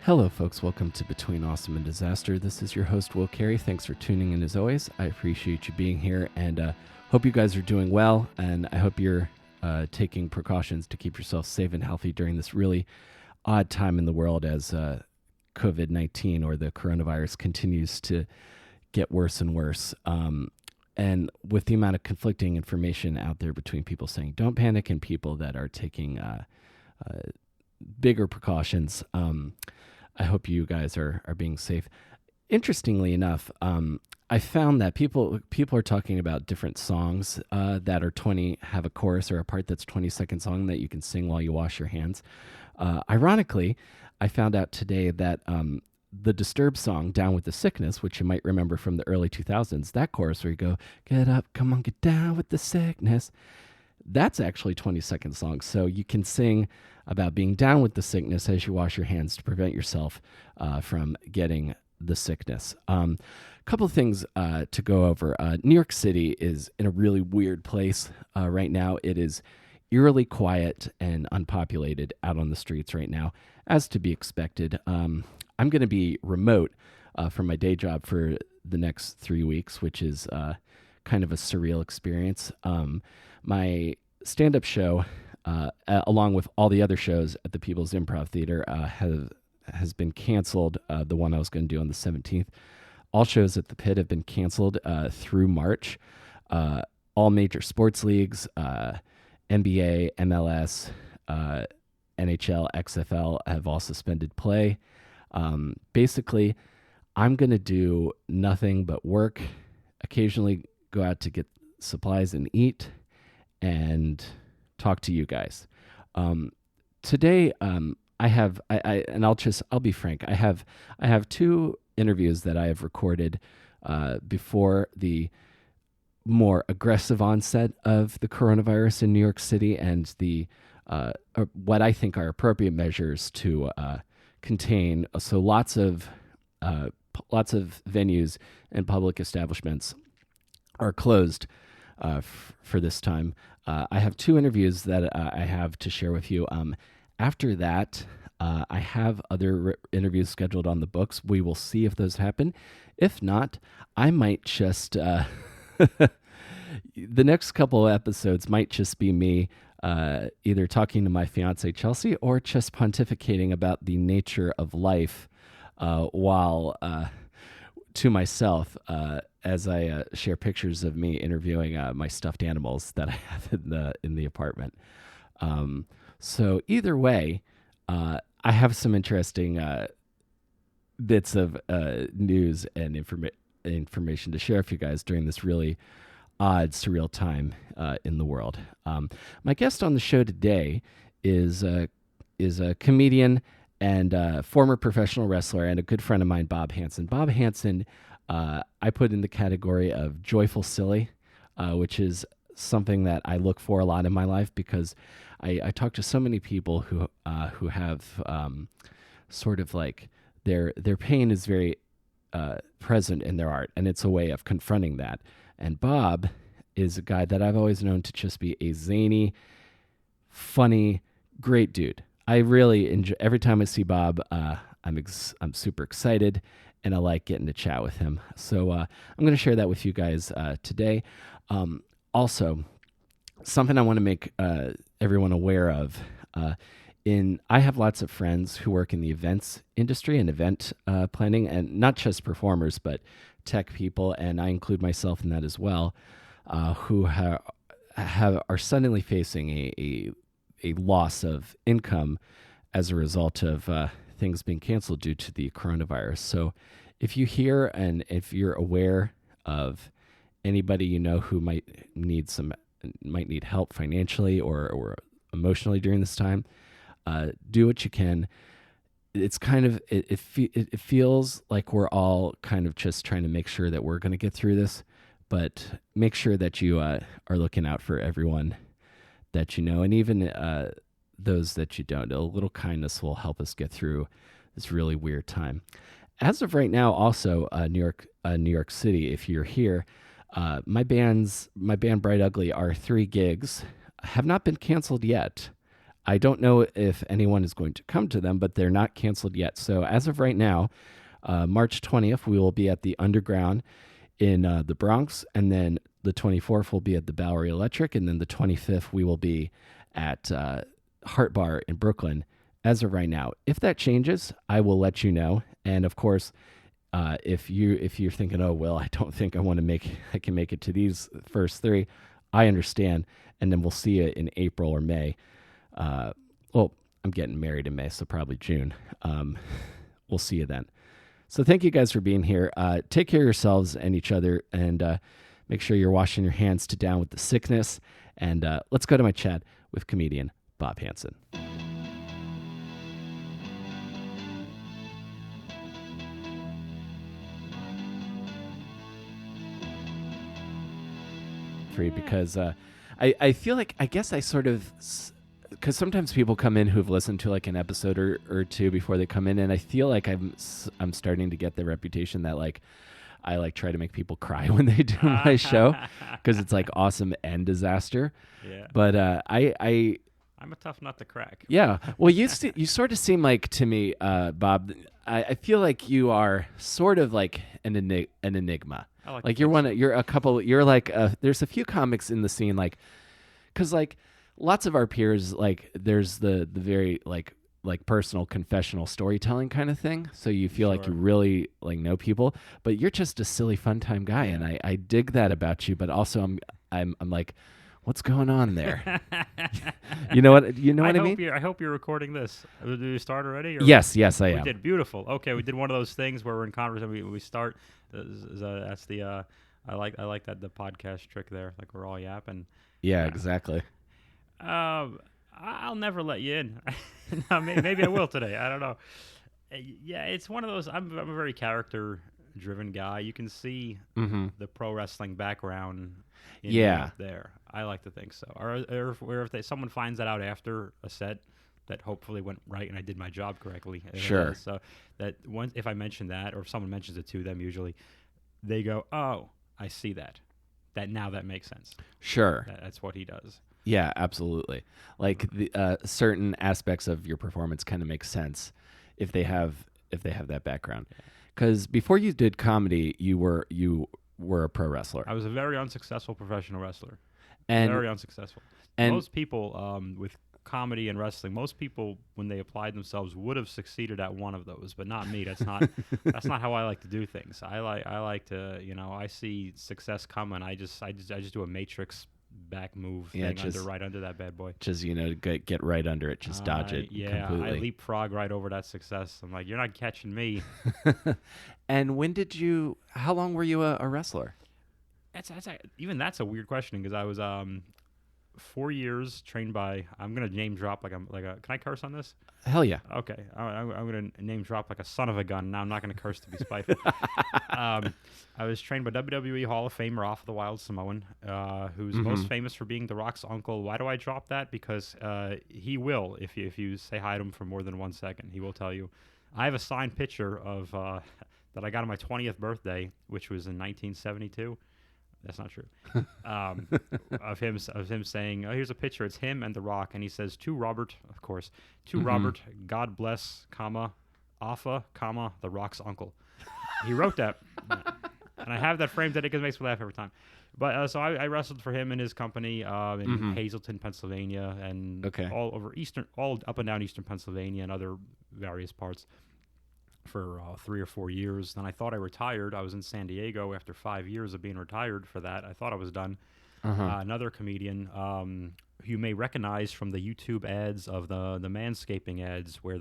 Hello, folks. Welcome to Between Awesome and Disaster. This is your host, Will Carey. Thanks for tuning in as always. I appreciate you being here and hope you guys are doing well. And I hope you're taking precautions to keep yourself safe and healthy during this really odd time in the world as COVID-19 or the coronavirus continues to get worse and worse. And with the amount of conflicting information out there between people saying don't panic and people that are taking bigger precautions, I hope you guys are being safe. Interestingly enough, I found that people are talking about different songs that are have a chorus or a part that's 20-second song that you can sing while you wash your hands. Ironically, I found out today that the Disturbed song, Down with the Sickness, which you might remember from the early 2000s, that chorus where you go, get up, come on, get down with the sickness, that's actually 20-second song. So you can sing about being down with the sickness as you wash your hands to prevent yourself from getting the sickness. Couple of things to go over. New York City is in a really weird place right now. It is eerily quiet and unpopulated out on the streets right now, as to be expected. I'm going to be remote from my day job for the next 3 weeks, which is kind of a surreal experience. My stand-up show, along with all the other shows at the People's Improv Theater, has been canceled. The one I was going to do on the 17th. All shows at the Pit have been canceled through March. All major sports leagues, NBA, MLS, NHL, XFL have all suspended play. Basically, I'm going to do nothing but work, occasionally go out to get supplies and eat, and talk to you guys. Today, I'll be frank. I have two interviews that I have recorded before the more aggressive onset of the coronavirus in New York City and the what I think are appropriate measures to contain. So lots of venues and public establishments are closed for this time. I have two interviews that I have to share with you. After that, I have other interviews scheduled on the books. We will see if those happen. If not, I might just... the next couple of episodes might just be me either talking to my fiance Chelsea or just pontificating about the nature of life while to myself as I share pictures of me interviewing my stuffed animals that I have in the apartment. So either way, I have some interesting bits of news and information to share with you guys during this really odd, surreal time in the world. My guest on the show today is a comedian and former professional wrestler and a good friend of mine, Bob Hansen. Bob Hansen, I put in the category of joyful silly, which is something that I look for a lot in my life because I talk to so many people who have sort of like their pain is very present in their art, and it's a way of confronting that. And Bob is a guy that I've always known to just be a zany, funny, great dude. I really enjoy every time I see Bob. I'm super excited, and I like getting to chat with him. So I'm going to share that with you guys today. Also, something I want to make everyone aware of. I have lots of friends who work in the events industry and event planning, and not just performers, but tech people, and I include myself in that as well, who are suddenly facing a loss of income as a result of things being canceled due to the coronavirus. So if you hear and if you're aware of anybody you know who might need help financially or emotionally during this time, do what you can. It's kind of it feels like we're all kind of just trying to make sure that we're going to get through this, but make sure that you are looking out for everyone that you know, and even those that you don't. A little kindness will help us get through this really weird time. As of right now, also New York City, if you're here, my band Bright Ugly, our 3 gigs have not been canceled yet. I don't know if anyone is going to come to them, but they're not canceled yet. So as of right now, March 20th, we will be at the Underground in the Bronx, and then the 24th will be at the Bowery Electric, and then the 25th we will be at Heart Bar in Brooklyn. As of right now, if that changes, I will let you know. And of course, if you're thinking, oh well, I don't think I can make it to these first three, I understand. And then we'll see you in April or May. Well, I'm getting married in May, so probably June. We'll see you then. So thank you guys for being here. Take care of yourselves and each other, and make sure you're washing your hands to down with the sickness. And let's go to my chat with comedian Bob Hansen. Because I feel like, I guess I sort of, because sometimes people come in who've listened to like an episode or two before they come in, and I feel like I'm starting to get the reputation that like I like try to make people cry when they do my show, because it's like awesome and disaster. Yeah. But I'm a tough nut to crack. Yeah. Well, you sort of seem like, to me, Bob, I feel like you are sort of like an enigma. Like you're there's a few comics in the scene, like, because like lots of our peers, like there's the very like personal confessional storytelling kind of thing. So you feel like you really like know people, but you're just a silly fun time guy. Yeah. And I dig that about you, but also I'm like, what's going on there? You know what I mean? I hope you're recording this. Did you start already? Or Yes, I am. We did. Beautiful. Okay, we did one of those things where we're in conversation. We start. That's the. I like that the podcast trick there. Like we're all yapping. Yeah, exactly. I'll never let you in. No, maybe I will today. I don't know. Yeah, it's one of those. I'm a very character-driven guy. You can see the pro wrestling background. There. I like to think so. Or if someone finds that out after a set that hopefully went right and I did my job correctly. Sure. So that if I mention that, or if someone mentions it to them, usually they go, "Oh, I see that. That makes sense." Sure. That's what he does. Yeah, absolutely. Like the certain aspects of your performance kind of make sense if they have that background. Because before you did comedy, you were a pro wrestler. I was a very unsuccessful professional wrestler. And very unsuccessful. And most people with comedy and wrestling, most people when they applied themselves would have succeeded at one of those, but not me. That's not how I like to do things. I like to, I see success coming. I just do a matrix back move thing right under that bad boy. Just get right under it, just dodge it. Yeah, completely. I leapfrog right over that success. I'm like, you're not catching me. And how long were you a wrestler? That's a weird question, because I was 4 years trained by, I'm gonna name drop can I curse on this? Hell yeah. Okay, I'm gonna name drop like a son of a gun. Now I'm not gonna curse to be spiteful. I was trained by WWE Hall of Famer Afa The Wild Samoan, who's most famous for being The Rock's uncle. Why do I drop that? Because he will, if you say hi to him for more than 1 second, he will tell you. I have a signed picture of that I got on my 20th birthday, which was in 1972. That's not true. Of him saying, "Oh, here's a picture. It's him and The Rock," and he says, "To Robert, of course, Robert, God bless, Afa, The Rock's uncle." He wrote that, and I have that framed that because it makes me laugh every time. But so I wrestled for him and his company in Hazleton, Pennsylvania, and all over all up and down Eastern Pennsylvania and other various parts for 3 or 4 years. Then I thought I retired. I was in San Diego after 5 years of being retired for that. I thought I was done. Another comedian who you may recognize from the YouTube ads of the manscaping ads, where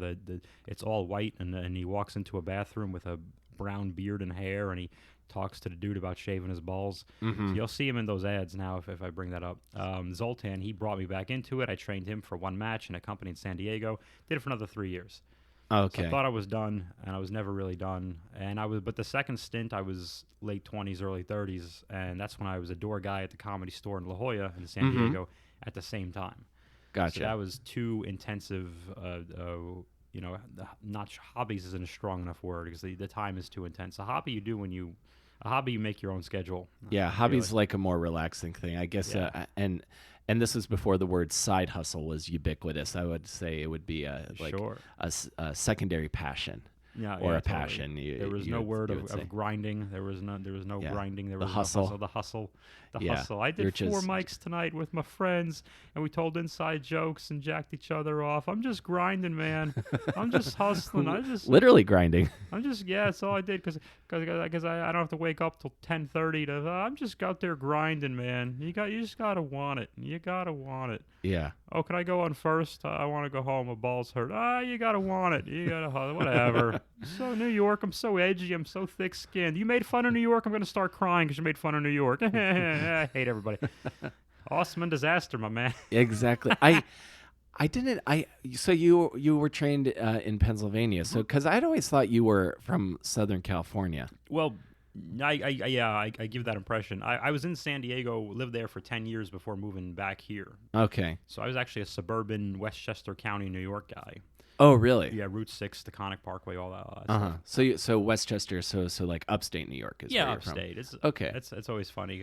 it's all white and he walks into a bathroom with a brown beard and hair, and he talks to the dude about shaving his balls. So you'll see him in those ads now if I bring that up. Zoltan, he brought me back into it. I trained him for one match in a company in San Diego. Did it for another 3 years. Okay. So I thought I was done, and I was never really done. But the second stint, I was late 20s, early 30s, and that's when I was a door guy at the Comedy Store in La Jolla in San Diego at the same time. Gotcha. So that was too intensive. Not hobbies isn't a strong enough word, because the time is too intense. A hobby you do when you A hobby, you make your own schedule. Yeah, I feel hobby's like a more relaxing thing, I guess. Yeah. And this is before the word side hustle was ubiquitous. I would say it would be Sure. a secondary passion. Yeah, Or yeah, a totally. passion. There was no word of grinding. There was no Yeah. grinding. There The was hustle. the hustle. Yeah. I You're did 4 just mics tonight with my friends, and we told inside jokes and jacked each other off. I'm just grinding, man. I'm just hustling. literally grinding. Yeah, that's all I did because I don't have to wake up till 10:30 to. I'm just out there grinding, man. You just gotta want it. You gotta want it. Yeah. Oh, can I go on first? I want to go home. My balls hurt. You gotta want it. You gotta whatever. So New York, I'm so edgy. I'm so thick-skinned. You made fun of New York. I'm gonna start crying because you made fun of New York. I hate everybody. Awesome and disaster, my man. Exactly. I didn't. So you were trained in Pennsylvania. So because I'd always thought you were from Southern California. Well, I give that impression. I was in San Diego, lived there for 10 years before moving back here. Okay. So I was actually a suburban Westchester County, New York guy. Oh, really? Yeah, Route 6, the Conic Parkway, all that. So Westchester, so like upstate New York is where you're upstate. from. It's Okay. It's always funny.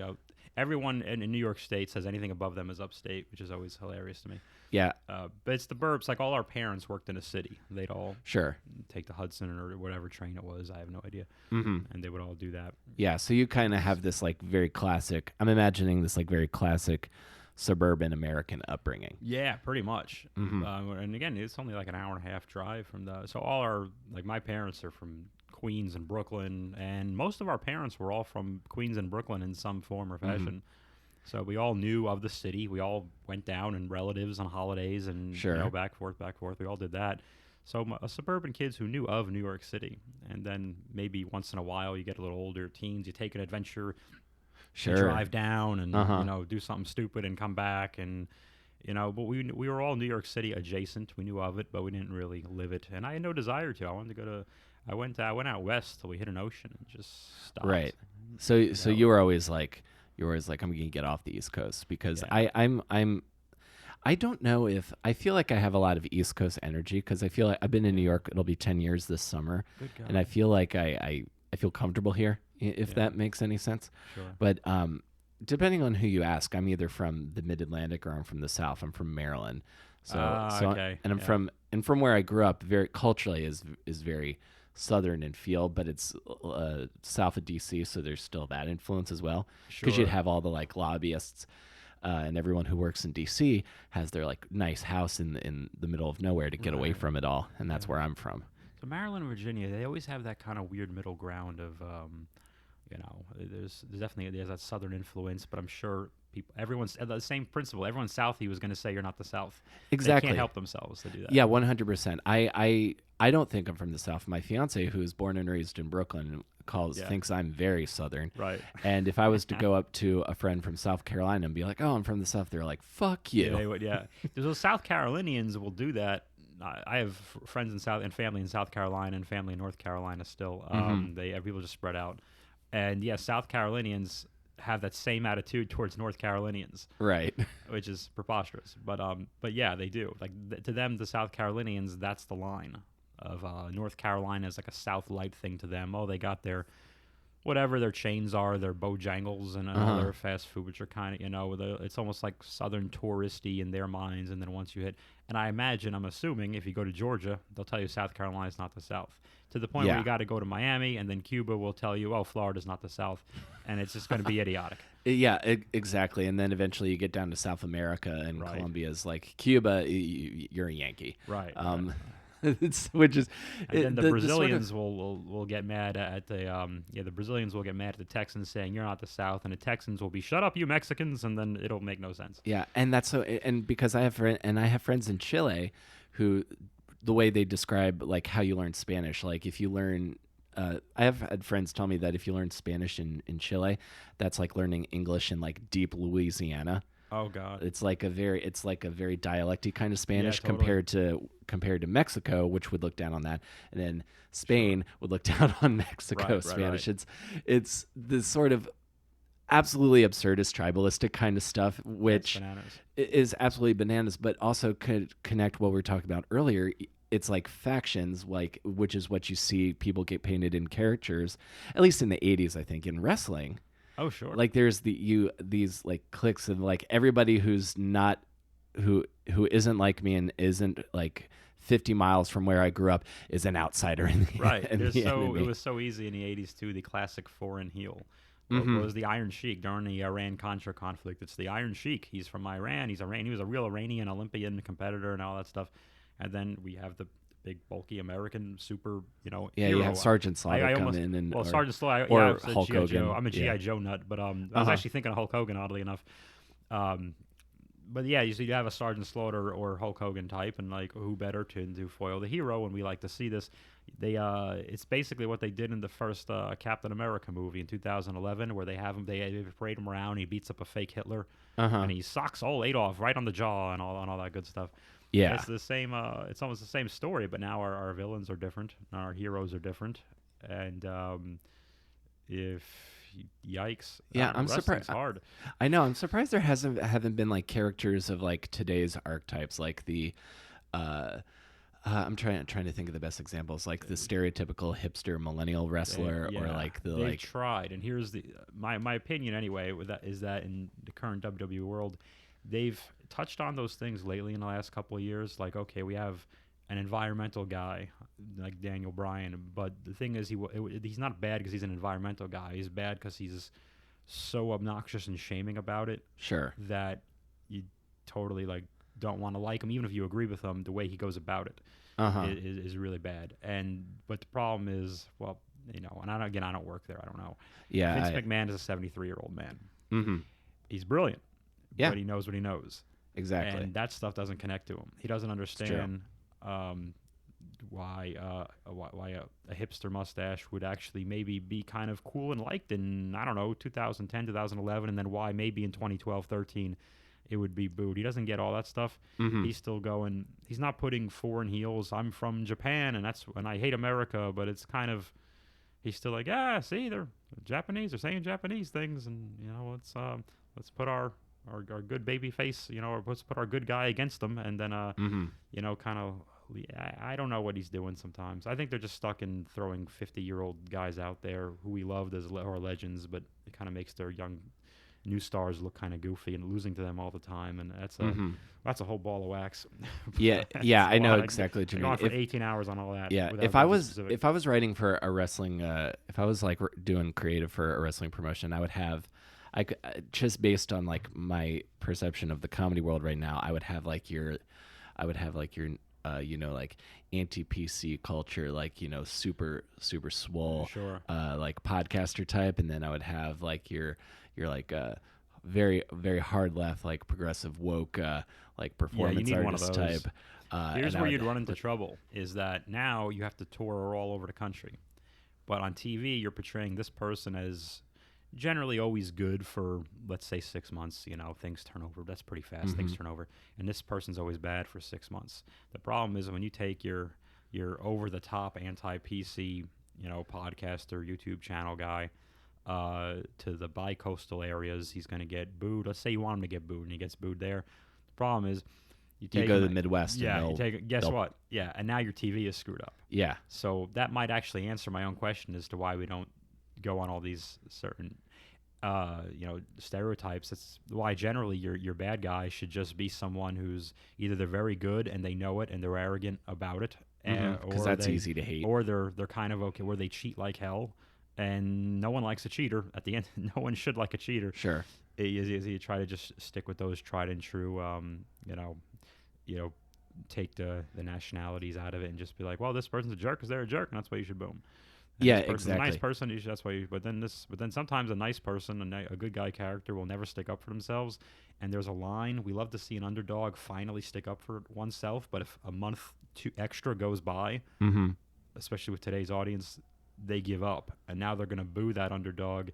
Everyone in New York State says anything above them is upstate, which is always hilarious to me. Yeah. But it's the burbs. Like all our parents worked in a city. They'd all Sure. take the Hudson or whatever train it was. I have no idea. Mm-hmm. And they would all do that. Yeah. So you kind of have this like very classic. I'm imagining this like very classic suburban American upbringing. Yeah, pretty much. Mm-hmm. And again, it's only like an hour and a half drive from the. So all our my parents are from Queens and Brooklyn, and most of our parents were all from Queens and Brooklyn in some form or fashion. Mm-hmm. So we all knew of the city. We all went down and relatives on holidays and sure. Back forth. We all did that. So suburban kids who knew of New York City, and then maybe once in a while you get a little older, teens, you take an adventure, sure, drive down and do something stupid and come back and. But we were all New York City adjacent. We knew of it, but we didn't really live it. And I had no desire to. I wanted to go to. I went out west till we hit an ocean and just stopped. Right. So you were always like. You're always like, I'm going to get off the East Coast because I don't know if I feel like I have a lot of East Coast energy because I feel like I've been in New York. It'll be 10 years this summer. And I feel like I feel comfortable here, if that makes any sense. Sure. But depending on who you ask, I'm either from the Mid-Atlantic or I'm from the South. I'm from Maryland. Okay. And I'm from where I grew up. Very culturally is very Southern in feel, but it's south of DC, so there's still that influence as well. Because you'd have all the like lobbyists and everyone who works in DC has their like nice house in the middle of nowhere to get away from it all, and that's where I'm from. So Maryland and Virginia, they always have that kind of weird middle ground of, there's that Southern influence, but I'm sure everyone's the same principle. Everyone Southie was going to say you're not the South. Exactly. They can't help themselves to do that. Yeah, 100%. I don't think I'm from the South. My fiance, who is born and raised in Brooklyn, thinks I'm very Southern. Right. And if I was to go up to a friend from South Carolina and be like, "Oh, I'm from the South," they're like, "Fuck you." Yeah, they would. Yeah. Those South Carolinians will do that. I have friends and family in South Carolina and family in North Carolina still. People just spread out. And yeah, South Carolinians have that same attitude towards North Carolinians, right? Which is preposterous. But yeah, they do. Like to them, the South Carolinians, that's the line of North Carolina is like a South light thing to them. Oh, they got their whatever their chains are, their Bojangles and all their fast food, which are kind of it's almost like Southern touristy in their minds. And then once you hit, and I'm assuming if you go to Georgia, they'll tell you South Carolina is not the South. To the point where you got to go to Miami, and then Cuba will tell you, oh, Florida's not the South, and it's just going to be idiotic. Yeah, exactly. And then eventually you get down to South America, and Colombia's like Cuba. You're a Yankee, right? Which is, and then the Brazilians will get mad at the Brazilians will get mad at the Texans saying you're not the South, and the Texans will be shut up, you Mexicans, and then it'll make no sense. Yeah, and that's so. And because I have friends in Chile who. The way they describe like how you learn Spanish, like if you learn, I have had friends tell me that if you learn Spanish in Chile, that's like learning English in like deep Louisiana. Oh God, it's like a very dialecty kind of Spanish totally. compared to Mexico, which would look down on that, and then Spain would look down on Mexico Spanish. Right. It's this sort of absolutely absurdist tribalistic kind of stuff, which is absolutely bananas, but also could connect what we were talking about earlier. it's like factions, like which is what you see people get painted in caricatures, at least in the 80s, I think, in wrestling. Oh, sure. Like there's these like cliques of like everybody who's not who isn't like me and isn't like 50 miles from where I grew up is an outsider in the, Right. in the enemy. It was so easy in the 80s, too, the classic foreign heel. Mm-hmm. Was the Iron Sheik during the Iran-Contra conflict. It's the Iron Sheik. He's from Iran. He was a real Iranian Olympian competitor and all that stuff. And then we have the big, bulky American super, Yeah, hero. you have Sergeant Slaughter come almost, in and Sergeant Slaughter, or I was a Hulk G.I. Hogan. Joe. I'm a G.I. Yeah. Joe nut, but I was actually thinking of Hulk Hogan, oddly enough. But yeah, you have a Sergeant Slaughter or Hulk Hogan type, and like who better to foil the hero? And we like to see this. It's basically what they did in the first Captain America movie in 2011, where they have him, they parade him around, he beats up a fake Hitler, and he socks old Adolf right on the jaw and all that good stuff. Yeah, it's the same. It's almost the same story, but now our villains are different, and our heroes are different, and if yikes. Yeah, I'm surprised. Hard. I know. I'm surprised there haven't been like characters of like today's archetypes, like the. I'm trying to think of the best examples, like the stereotypical hipster millennial wrestler, or like they've tried. And here's the my opinion anyway. With that is that in the current WWE world, they've touched on those things lately in the last couple of years. Like, okay, we have an environmental guy like Daniel Bryan, but the thing is, he's not bad because he's an environmental guy. He's bad because he's so obnoxious and shaming about it. Sure. That you totally like don't want to like him, even if you agree with him. The way he goes about it is really bad. But the problem is, well, and I don't work there. I don't know. Yeah. Vince McMahon is a 73-year-old man. Mm-hmm. He's brilliant. Yeah. But he knows what he knows. Exactly. And that stuff doesn't connect to him. He doesn't understand why a hipster mustache would actually maybe be kind of cool and liked in, I don't know, 2010, 2011, and then why maybe in 2012, 13 it would be booed. He doesn't get all that stuff. Mm-hmm. He's still going. He's not putting foreign heels. I'm from Japan, and I hate America, but it's kind of. He's still like, see, they're Japanese. They're saying Japanese things, and let's put our good baby face, or let's put our good guy against them, and then kind of. I don't know what he's doing sometimes. I think they're just stuck in throwing 50-year-old guys out there who we loved as our legends, but it kind of makes their young new stars look kind of goofy and losing to them all the time, and that's a whole ball of wax. Yeah, I know exactly what you mean. Going for 18 hours on all that. Yeah, if I was writing for a wrestling, if I was like doing creative for a wrestling promotion, I could just based on like my perception of the comedy world right now, I would have like your like anti-PC culture, like, super swole, sure. Like podcaster type. And then I would have like your like very, very hard left, like progressive woke, like performance artist type. Here's where you'd run into trouble is that now you have to tour all over the country. But on TV, you're portraying this person as generally always good for, let's say, 6 months. Things turn over. That's pretty fast. Mm-hmm. Things turn over. And this person's always bad for 6 months. The problem is when you take your over-the-top anti-PC, podcaster, YouTube channel guy to the bi-coastal areas, he's going to get booed. Let's say you want him to get booed, and he gets booed there. The problem is you go to the Midwest. Yeah, guess what? Yeah, and now your TV is screwed up. Yeah. So that might actually answer my own question as to why we don't go on all these certain stereotypes. That's why generally your bad guy should just be someone who's either they're very good and they know it and they're arrogant about it, because that's easy to hate, or they're kind of okay where they cheat like hell, and no one likes a cheater. At the end, no one should like a cheater. Sure. You try to just stick with those tried and true. Take the nationalities out of it and just be like, well, this person's a jerk because they're a jerk, and that's why you should boom. And yeah, this person's exactly. A nice person, that's why. But then sometimes a nice person, a good guy character, will never stick up for themselves. And there's a line. We love to see an underdog finally stick up for oneself. But if a month extra goes by, especially with today's audience, they give up, and now they're gonna boo that underdog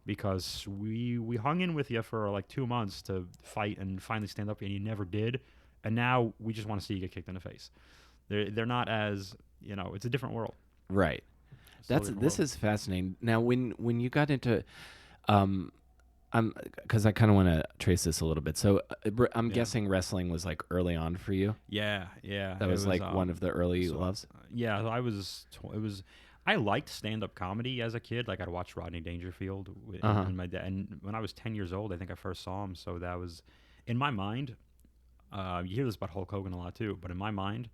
because we hung in with you for like 2 months to fight and finally stand up, and you never did. And now we just want to see you get kicked in the face. They're not as it's a different world. Right. This is fascinating. Now, when you got into, because I kind of want to trace this a little bit. So I'm Yeah. guessing wrestling was like early on for you. Yeah, yeah. That It was like one of the early so, loves. yeah, it was. I liked stand-up comedy as a kid. Like I'd watch Rodney Dangerfield, Uh huh. and my dad. And when I was 10 years old, I think I first saw him. So that was, in my mind. You hear this about Hulk Hogan a lot too, but in my mind,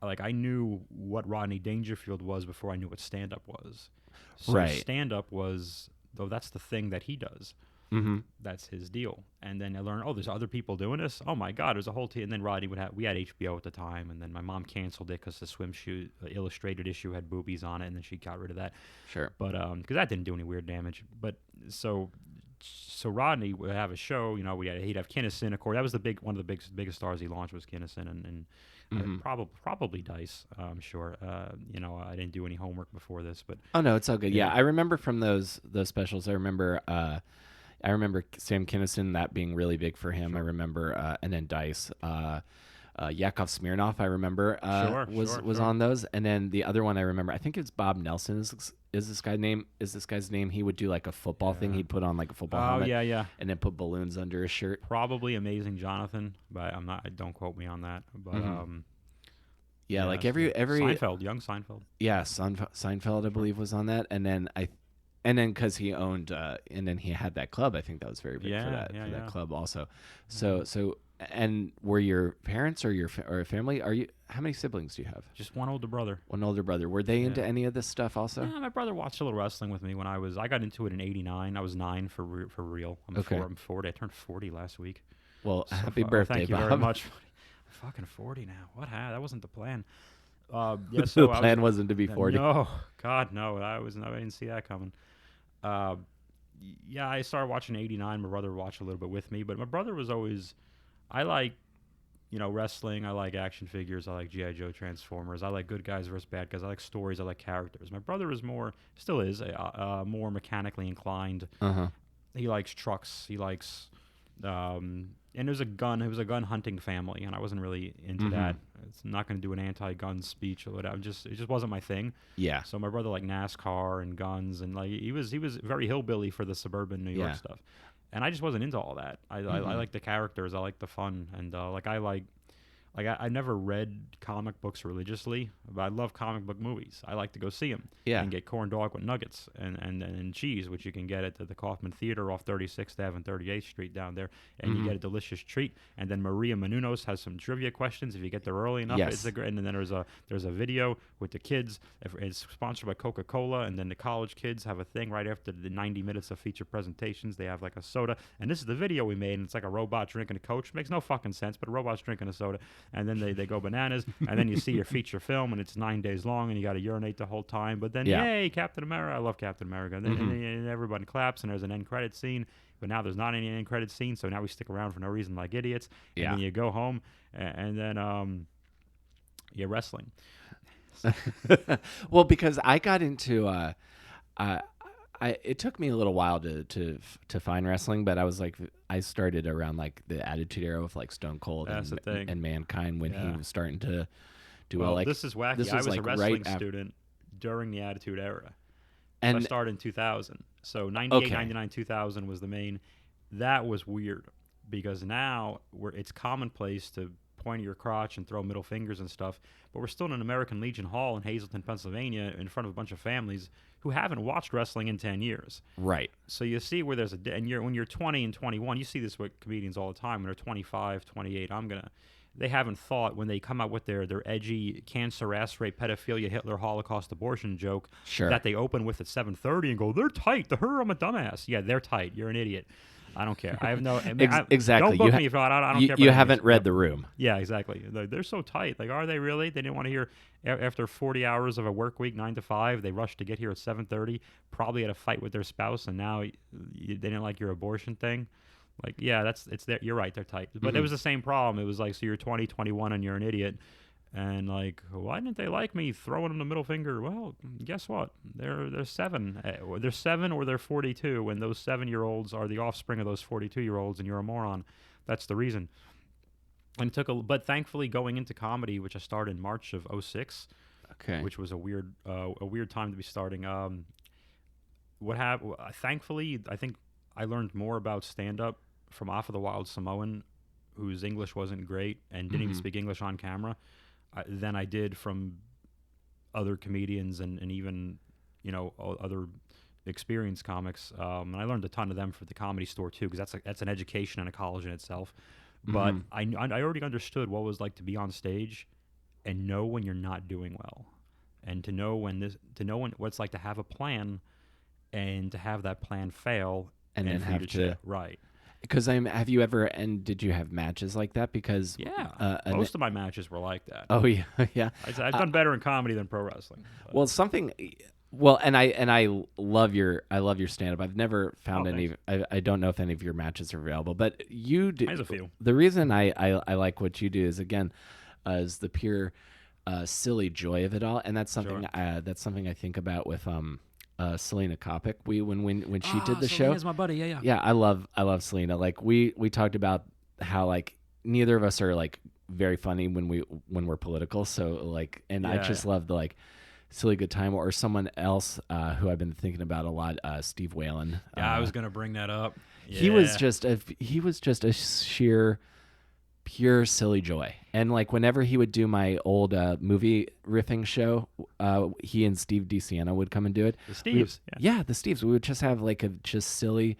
like I knew what Rodney Dangerfield was before I knew what stand-up was. So Right. stand-up was, though that's the thing that he does. Mm-hmm. That's his deal. And then I learned, oh, there's other people doing this. Oh my God, there's a whole team. And then Rodney would have, we had HBO at the time, and then my mom canceled it because the swimsuit illustrated issue had boobies on it, and then she got rid of that. Sure. But because that didn't do any weird damage. But so Rodney would have a show. You know, he'd have Kinnison. Of course, that was the one of the biggest stars he launched was Kinnison, and Mm-hmm. probably Dice. I'm sure. You know, I didn't do any homework before this, but Oh no, it's all good. Yeah, yeah, I remember from those specials. I remember Sam Kinison, that being really big for him. I sure, remember, and then Dice. Yakov Smirnoff, I remember, sure, was sure, was sure. on those. And then the other one I remember, I think it's Bob Nelson. Is this guy's name? He would do like a football thing. Yeah. He'd put on like a football Oh helmet yeah, yeah. and then put balloons under his shirt. Probably Amazing Jonathan, but I'm not. Don't quote me on that. But Hmm. Yeah, yeah. like So every Seinfeld, young Seinfeld. yeah, Seinfeld I Sure. believe was on that, and then because he owned, and then he had that club. I think that was very big Yeah, yeah, for that yeah. club also. hmm So and were your parents or or family? Are you? How many siblings do you have? Just one older brother. One older brother. Were they Yeah. into any of this stuff also? Yeah, my brother watched a little wrestling with me when I got into it in '89. I was 9 for real. Okay. I'm 40. I turned 40 last week. Well, So happy oh, birthday, thank you Bob. very much. I'm fucking 40 now. That wasn't the plan. Yeah, The so I was plan wasn't to be 40. no, God no. I didn't see that coming. Uh, yeah, I started watching '89. My brother watched a little bit with me, but my brother was always. I like, wrestling. I like action figures. I like GI Joe, Transformers. I like good guys versus bad guys. I like stories. I like characters. My brother is still is, more mechanically inclined. Uh huh. He likes trucks. He likes, and there's a gun. It was a gun hunting family, and I wasn't really into Mm-hmm. that. It's not going to do an anti-gun speech or whatever. It just wasn't my thing. Yeah. So my brother liked NASCAR and guns, and like he was very hillbilly for the suburban New York Yeah. stuff, and I just wasn't into all that. I Mm-hmm. like the characters. I like the fun, and I never read comic books religiously, but I love comic book movies. I like to go see them Yeah. and get corn dog with nuggets and cheese, which you can get at the Kaufman Theater off 36th Ave and 38th Street down there, and you Mm-hmm. get a delicious treat. And then Maria Menounos has some trivia questions if you get there early enough. Yes. It's a great. And then there's a video with the kids. It's sponsored by Coca-Cola, and then the college kids have a thing right after the 90 minutes of feature presentations. They have like a soda, and this is the video we made, and it's like a robot drinking a Coach. Makes no fucking sense, but a robot's drinking a soda. And then they go bananas, and then you see your feature film, and it's 9 days long, and you got to urinate the whole time. But then, Yeah. yay, Captain America! I love Captain America. And then Mm-hmm. and everybody claps, and there's an end credit scene. But now there's not any end credit scene, so now we stick around for no reason like idiots. And Yeah. then you go home, and then you're wrestling. Well, because I got into uh, it took me a little while to find wrestling, but I started around like the Attitude Era with like Stone Cold That's the thing. and Mankind when he Yeah. was starting to do Well, like this is wacky. this I was was like a wrestling right after, student during the Attitude Era. So I and started in 2000. So 98, okay, 99, 2000 was the main. That was weird because now it's commonplace to point at your crotch and throw middle fingers and stuff, but we're still in an American Legion Hall in Hazleton, Pennsylvania, in front of a bunch of families who haven't watched wrestling in 10 years. right, So you see where there's when you're 20 and 21, you see this with comedians all the time. When they're 25, 28, they haven't thought when they come out with their edgy cancer, ass rape, pedophilia, Hitler, Holocaust, abortion joke sure, that they open with at 7:30 and go, they're tight. I'm a dumbass. Yeah, they're tight. You're an idiot. I don't care. I have no. exactly. Don't book me if I don't care. About You any of haven't this. read Yep. The Room. Yeah, exactly. They're so tight. Like, are they really? They didn't want to hear after 40 hours of a work week, 9 to 5. They rushed to get here at 7:30. Probably had a fight with their spouse, and now they didn't like your abortion thing. Like, yeah, it's there. You're right. They're tight. But it Mhm. was the same problem. It was like, so you're 20, 21, and you're an idiot. And like, why didn't they like me throwing them the middle finger? Well, guess what? They're 7. They're 7 or they're 42, and those 7-year-olds are the offspring of those 42-year-olds, and you're a moron. That's the reason. And it took but thankfully going into comedy, which I started in March of '06, Okay. which was a weird time to be starting. What happened? Thankfully, I think I learned more about stand-up from Afa The Wild Samoan, whose English wasn't great and didn't even speak English on camera, than I did from other comedians and even, other experienced comics. And I learned a ton of them for the Comedy Store too, because that's an education and a college in itself. But I already understood what it was like to be on stage and know when you're not doing well, and to know when what it's like to have a plan and to have that plan fail and then for you have to right. Because have you ever, and did you have matches like that? Because most of my matches were like that. Oh yeah, yeah. I've done better in comedy than pro wrestling. Well, and I love your stand up. I've never found any. I don't know if any of your matches are available, but you do. There's a few. The reason I like what you do is, again, is the pure silly joy of it all, and that's something I think about with Selena Kopic. When she did the show, Selena's my buddy. Yeah, I love Selena. Like we talked about how like neither of us are like very funny when we're political. So like, and I just love the like silly good time. Or someone else who I've been thinking about a lot, Steve Whalen. Yeah, I was gonna bring that up. Yeah. He was just a sheer pure silly joy. And like whenever he would do my old movie riffing show, he and Steve DeSiena would come and do it. The Steves. The Steves. We would just have like a just silly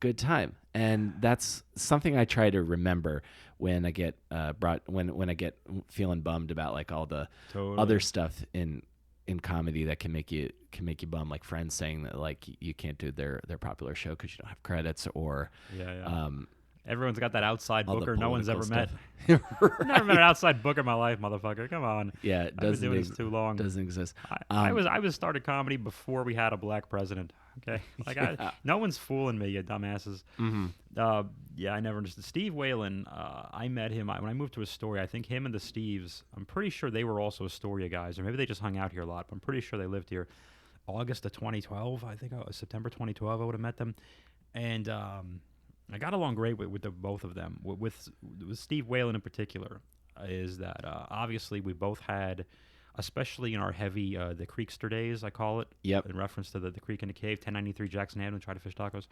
good time. And that's something I try to remember when I get when I get feeling bummed about like all the other stuff in comedy that can make you bum, like friends saying that like you can't do their popular show because you don't have credits, or everyone's got that outside booker no one's ever met. Right. Never met an outside booker in my life, motherfucker. Come on. Yeah, I've been doing this too long. Doesn't exist. I was started comedy before we had a black president. Okay, like no one's fooling me, you dumbasses. I never understood Steve Whalen. I met him when I moved to Astoria. I think him and the Steves. I'm pretty sure they were also Astoria guys, or maybe they just hung out here a lot. But I'm pretty sure they lived here. August of 2012, I think. September 2012, I would have met them, and I got along great with the both of them. With Steve Whalen in particular, is that obviously we both had, especially in our heavy the Creekster days, I call it. Yep. In reference to the Creek in the Cave, 1093 Jackson Avenue, try to fish tacos.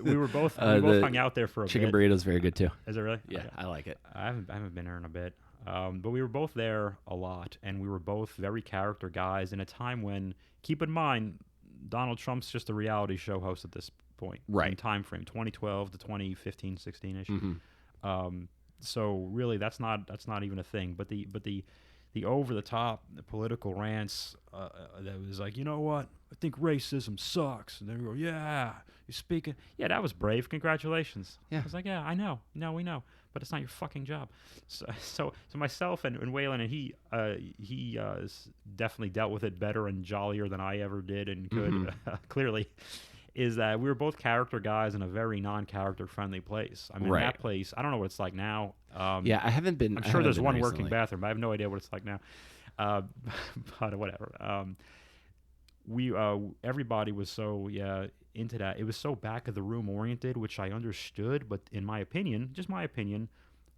We were both both hung out there for a chicken bit. Chicken burrito's very good too. Is it really? Yeah, okay. I like it. I haven't been there in a bit. But we were both there a lot, and we were both very character guys in a time when, keep in mind, Donald Trump's just a reality show host at this point. Right. In time frame, 2012 to 2015, 16-ish. So really, that's not even a thing. But the over the top political rants that was like, you know what? I think racism sucks. And they go, yeah, you're speaking. Yeah, that was brave. Congratulations. Yeah. I was like, yeah, I know. No, we know. But it's not your fucking job. So myself and Whalen, and he definitely dealt with it better and jollier than I ever did and could, clearly, is that we were both character guys in a very non-character friendly place. I mean, that place, I don't know what it's like now. I haven't been. I'm sure there's one working bathroom, but I have no idea what it's like now. But whatever. Everybody was so into that. It was so back of the room oriented, which I understood, but in my opinion, just my opinion,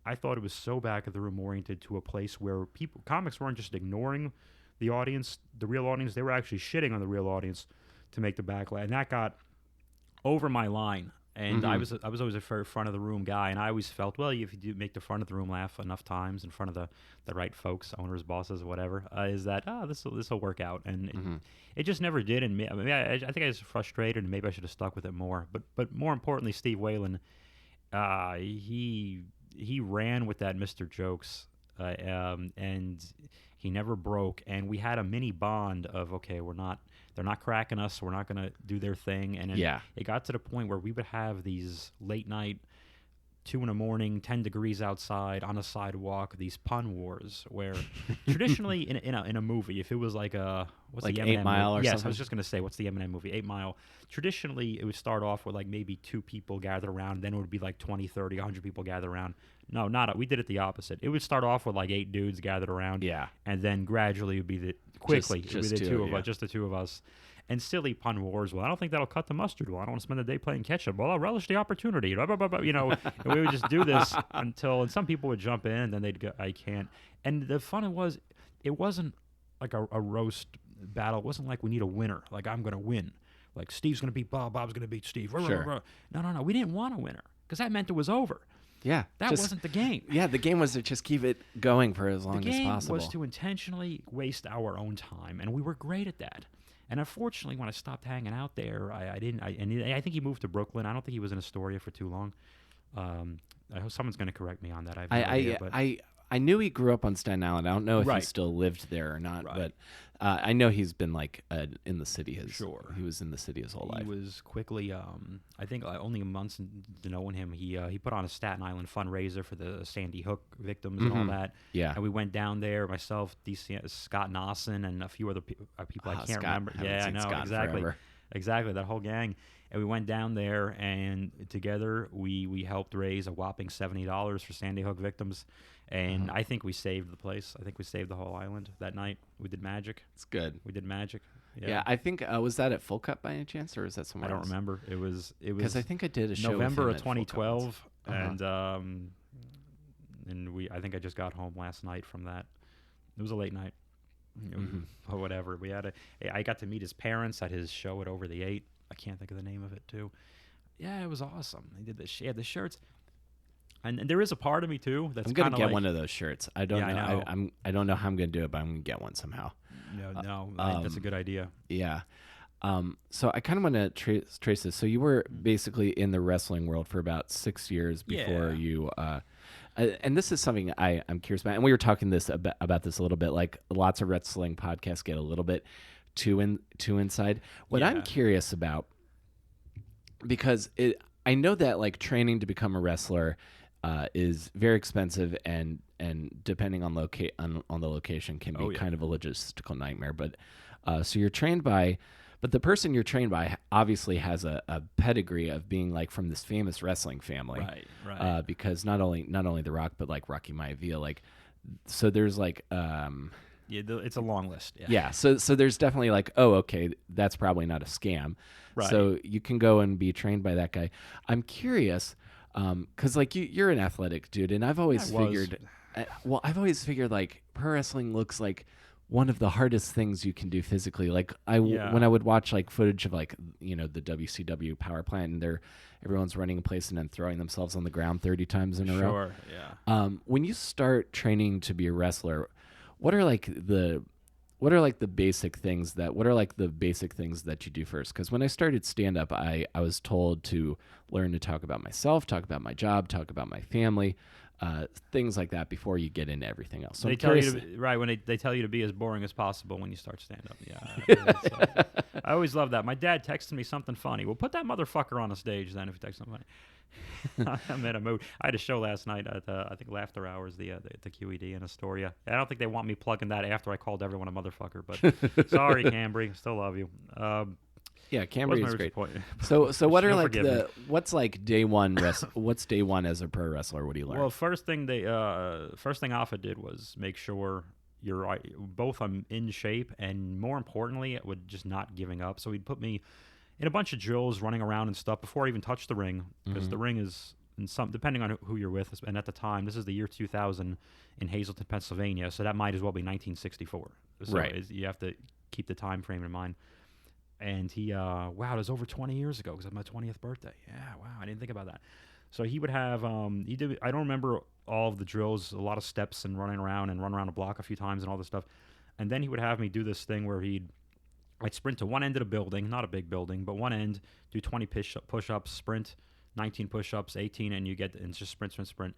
I thought it was so back of the room oriented to a place where comics weren't just ignoring the audience, the real audience. They were actually shitting on the real audience to make the backlash, and that got over my line. And I was always a very front of the room guy, and I always felt, well, if you do make the front of the room laugh enough times in front of the right folks, owners, bosses, whatever, is that this will work out, and it just never did. And I think I was frustrated, and maybe I should have stuck with it more. But more importantly, Steve Whalen, he ran with that Mr. Jokes, and he never broke. And we had a mini bond of, okay, they're not cracking us, so we're not going to do their thing. And it got to the point where we would have these late night, 2 a.m, 10 degrees outside on a sidewalk, these pun wars where traditionally in a movie, if it was like what's like the 8 Mile movie? or Yes, something? I was just going to say, what's the Eminem movie, 8 Mile? Traditionally, it would start off with like maybe 2 people gathered around, then it would be like 20, 30, 100 people gathered around. No, we did it the opposite. It would start off with like 8 dudes gathered around, and then gradually it would be just the two of us. And silly pun wars. Well, I don't think that'll cut the mustard. Well, I don't want to spend the day playing catch-up. Well, I'll relish the opportunity. Blah, blah, blah, blah, and we would just do this and some people would jump in, and then they'd go, I can't. And the fun it wasn't like a roast battle. It wasn't like we need a winner. Like I'm going to win. like Steve's going to beat Bob, Bob's going to beat Steve. Sure. No. We didn't want a winner because that meant it was over. Yeah. That wasn't the game. Yeah, the game was to just keep it going for as long as possible. The game was to intentionally waste our own time, and we were great at that. And unfortunately, when I stopped hanging out there, I didn't. I think he moved to Brooklyn. I don't think he was in Astoria for too long. I hope someone's going to correct me on that. I knew he grew up on Staten Island. I don't know if he Right. still lived there or not, Right. but I know he's been like in the city. Sure. He was in the city his whole life. He was quickly, I think, only months into knowing him, he put on a Staten Island fundraiser for the Sandy Hook victims and all that. Yeah. And we went down there, myself, Scott Nosson, and a few other people I can't Scott. remember. Haven't Yeah, I seen know, Scott exactly. forever. Exactly, that whole gang. And we went down there, and together we helped raise a whopping $70 for Sandy Hook victims. And I think we saved the place. I think we saved the whole island that night. We did magic. It's good. We did magic. Yeah, I think was that at Full Cut by any chance, or was that I somewhere don't else? remember. It was Because I think I did a show November with of him at Full Cut once. 2012, and I think I just got home last night from that. It was a late night, or whatever. I got to meet his parents at his show at Over the 8. I can't think of the name of it too. Yeah, it was awesome. He did he had the shirts, and there is a part of me too that's I'm gonna kinda get like, one of those shirts. I don't Yeah, know. I know. I don't know how I'm gonna do it, but I'm gonna get one somehow. That's a good idea. Yeah. So I kind of want to trace this. So you were basically in the wrestling world for about 6 years before Yeah. you. And this is something I'm curious about. And we were talking about this a little bit. Like lots of wrestling podcasts get a little bit too inside. What I'm Yeah. curious about, because I know that like training to become a wrestler is very expensive and depending on on the location can be kind of a logistical nightmare. But so you're trained by. But the person you're trained by obviously has a pedigree of being like from this famous wrestling family, Right. because not only The Rock, but like Rocky Maivia, like so there's like It's a long list. Yeah. yeah, so there's definitely like, oh, okay, that's probably not a scam, Right. so you can go and be trained by that guy. I'm curious, because like you're an athletic dude, and I've always figured, like pro wrestling looks like one of the hardest things you can do physically. Like when I would watch like footage of like the WCW power plant and everyone's running in place and then throwing themselves on the ground 30 times in a row. Sure. Yeah. When you start training to be a wrestler, what are like the basic things that you do first? Because when I started stand up, I was told to learn to talk about myself, talk about my job, talk about my family. Things like that before you get into everything else. So They I'm tell curious, you when they tell you to be as boring as possible when you start stand up. Yeah. I always love that. My dad texted me something funny. Well, put that motherfucker on a stage then if you text something funny. I'm in a mood. I had a show last night at I think Laughter Hours, the QED in Astoria. I don't think they want me plugging that after I called everyone a motherfucker, but sorry, Cambry, still love you. yeah, Cambry is Wasn't my great. point. So what are You'll like forgive me. what's like day one what's day one as a pro wrestler? What do you learn? Well, first thing Afa did was make sure you're both in shape, and more importantly, it would just not giving up. So he'd put me in a bunch of drills, running around and stuff before I even touched the ring, because the ring is depending on who you're with. And at the time, this is the year 2000 in Hazleton, Pennsylvania, so that might as well be 1964. So Right. you have to keep the time frame in mind. And he, wow, it was over 20 years ago because of my 20th birthday. Yeah, wow, I didn't think about that. So he would have, I don't remember all of the drills, a lot of steps and running around and run around a block a few times and all this stuff. And then he would have me do this thing where I'd sprint to one end of the building, not a big building, but one end, do 20 push-ups, sprint, 19 push-ups, 18, and it's just sprint.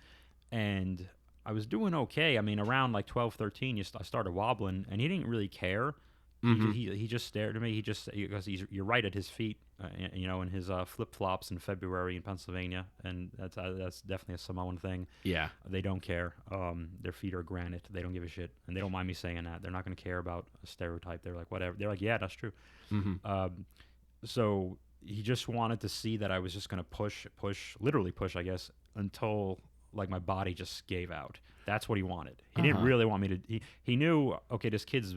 And I was doing okay. I mean, around like 12, 13, I started wobbling, and he didn't really care. He just stared at me. Because you're right at his feet, in his flip-flops in February in Pennsylvania, and that's definitely a Samoan thing. Yeah. They don't care. Their feet are granite. They don't give a shit, and they don't mind me saying that. They're not going to care about a stereotype. They're like, whatever. They're like, yeah, that's true. So he just wanted to see that I was just going to literally push, I guess, until like my body just gave out. That's what he wanted. He didn't really want me to. He knew, okay, this kid's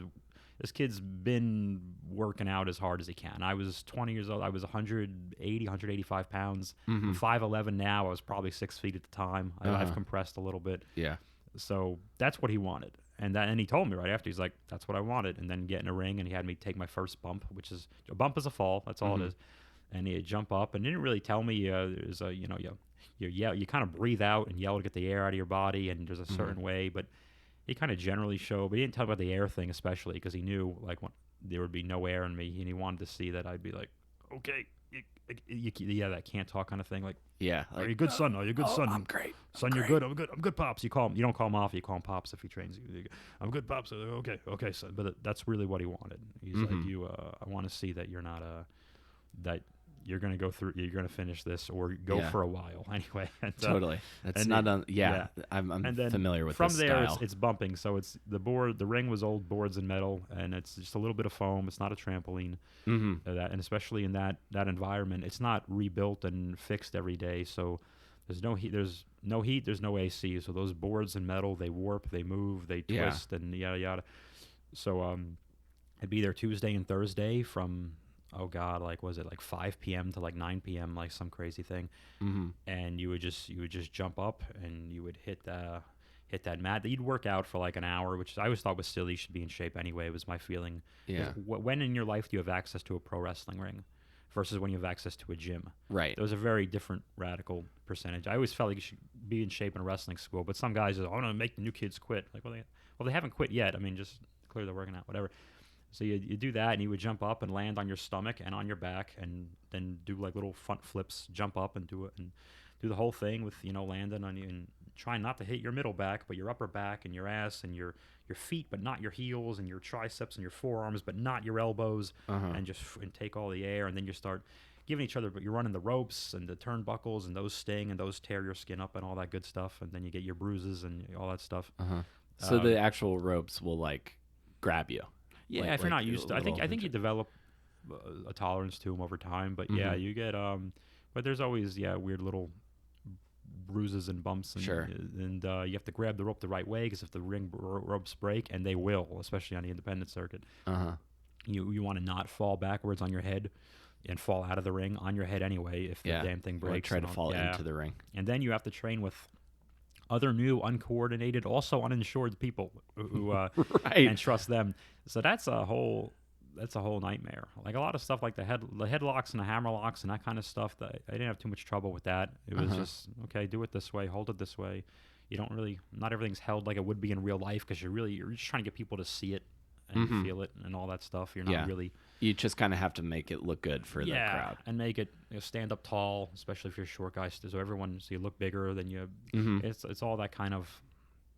been working out as hard as he can. I was 20 years old. I was 185 pounds. I'm 5'11" now. I was probably 6 feet at the time. I've compressed a little bit. Yeah. So that's what he wanted. And he told me right after, he's like, that's what I wanted. And then get in a ring, and he had me take my first bump, which is a bump is a fall. That's all it is. And he'd jump up, and didn't really tell me there's a you yell, you kind of breathe out and yell to get the air out of your body, and there's a certain way, but he kind of generally showed. But he didn't tell about the air thing, especially because he knew like there would be no air in me, and he wanted to see that I'd be like, okay. Yeah, that can't talk kind of thing. Like, like, are you a good son? Are you a good son? I'm great. Son, you're good. I'm good. I'm good, pops. You don't call him off. You call him pops if he trains you. I'm good, pops. Okay, son. But that's really what he wanted. He's like, I want to see that you're not that you're gonna go through. You're gonna finish this or go for a while anyway. And, totally. That's not on. I'm and then familiar with from this there. style. It's bumping. So it's the board. The ring was old boards and metal, and it's just a little bit of foam. It's not a trampoline. And especially in that environment, it's not rebuilt and fixed every day. So there's no heat. There's no AC. So those boards and metal, they warp, they move, they twist, and yada yada. So I'd be there Tuesday and Thursday from like was it like 5 p.m. to like 9 p.m. like some crazy thing. And you would just jump up and you would hit that mat. You'd work out for like an hour, which I always thought was silly. You should be in shape anyway, was my feeling. Yeah. When in your life do you have access to a pro wrestling ring versus when you have access to a gym? Right. There was a very different radical percentage. I always felt like you should be in shape in a wrestling school, but some guys are, I want to make the new kids quit. Like, well, they haven't quit yet. I mean, just clearly they're working out, whatever. So you do that, and you would jump up and land on your stomach and on your back, and then do like little front flips, jump up and do it, and do the whole thing with landing on you, and trying not to hit your middle back, but your upper back and your ass and your feet, but not your heels, and your triceps and your forearms, but not your elbows, and take all the air, and then you start giving each other, but you're running the ropes and the turnbuckles, and those sting, and those tear your skin up, and all that good stuff, and then you get your bruises and all that stuff. So the actual ropes will like grab you. Yeah, if you're not used to, I think you develop a tolerance to them over time. But yeah, you get but there's always weird little bruises and bumps, and and you have to grab the rope the right way, because if the ring ropes break, and they will, especially on the independent circuit, you want to not fall backwards on your head and fall out of the ring on your head anyway if the damn thing breaks. Or try to fall into the ring. And then you have to train with other new, uncoordinated, also uninsured people who and trust them. So that's a whole nightmare. Like a lot of stuff, like the headlocks and the hammerlocks and that kind of stuff. That I didn't have too much trouble with that. It was just okay. Do it this way. Hold it this way. You don't really. Not everything's held like it would be in real life, because you're just trying to get people to see it and feel it and all that stuff. You're not really. You just kind of have to make it look good for the crowd, and make it stand up tall, especially if you're a short guy, so you look bigger than you. It's all that kind of.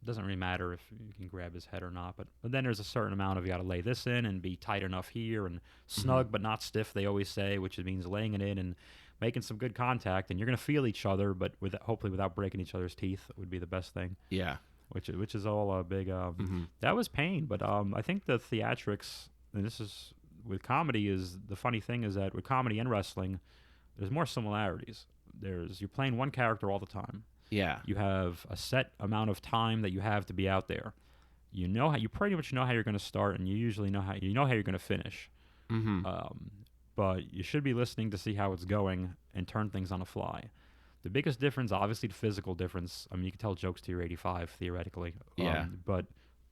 Doesn't really matter if you can grab his head or not, but then there's a certain amount of you got to lay this in and be tight enough here and snug but not stiff. They always say, which means laying it in and making some good contact, and you're gonna feel each other, but hopefully without breaking each other's teeth would be the best thing. Yeah, which is all a big. That was pain, but I think the theatrics, and this is. With comedy, is the funny thing is that with comedy and wrestling, there's more similarities. You're playing one character all the time. Yeah. You have a set amount of time that you have to be out there. You pretty much know how you're going to start, and you usually know how you're going to finish. But you should be listening to see how it's going and turn things on the fly. The biggest difference, obviously, the physical difference. I mean, you can tell jokes to your 85 theoretically. But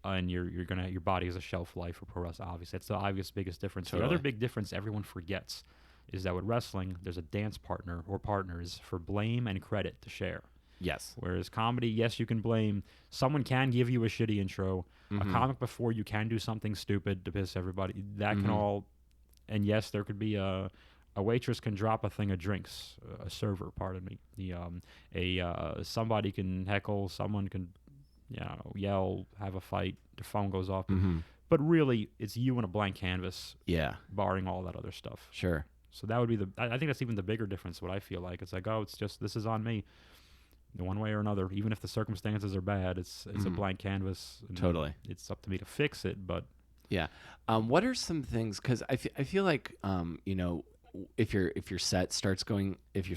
and your body has a shelf life for pro wrestling. Obviously, that's the obvious biggest difference. Totally. The other big difference everyone forgets is that with wrestling, there's a dance partner or partners for blame and credit to share. Yes. Whereas comedy, yes, you can blame. Someone can give you a shitty intro. A comic before you can do something stupid to piss everybody. That can all. And yes, there could be a waitress can drop a thing of drinks. A server, pardon me. Somebody can heckle. Someone can. Yell, have a fight, the phone goes off. But really, it's you and a blank canvas. Yeah. Barring all that other stuff. Sure. So that would be I think that's even the bigger difference, what I feel like. It's like, it's just, this is on me. One way or another. Even if the circumstances are bad, it's a blank canvas. Totally. It's up to me to fix it, but. Yeah. What are some things, because I feel like, if your set starts going, if your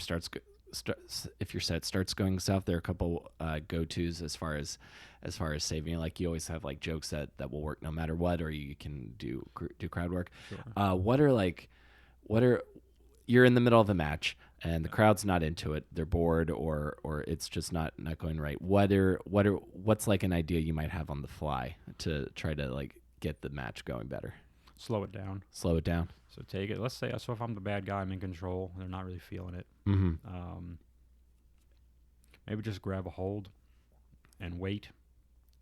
set starts going south, there are a couple go-tos as far as saving. Like you always have like jokes that will work no matter what, or you can do crowd work. Sure. What are you're in the middle of the match and the crowd's not into it. They're bored, or it's just not going right. What's like an idea you might have on the fly to try to like get the match going better? Slow it down. Slow it down. So take it. Let's say, so if I'm the bad guy, I'm in control. They're not really feeling it. Maybe just grab a hold and wait.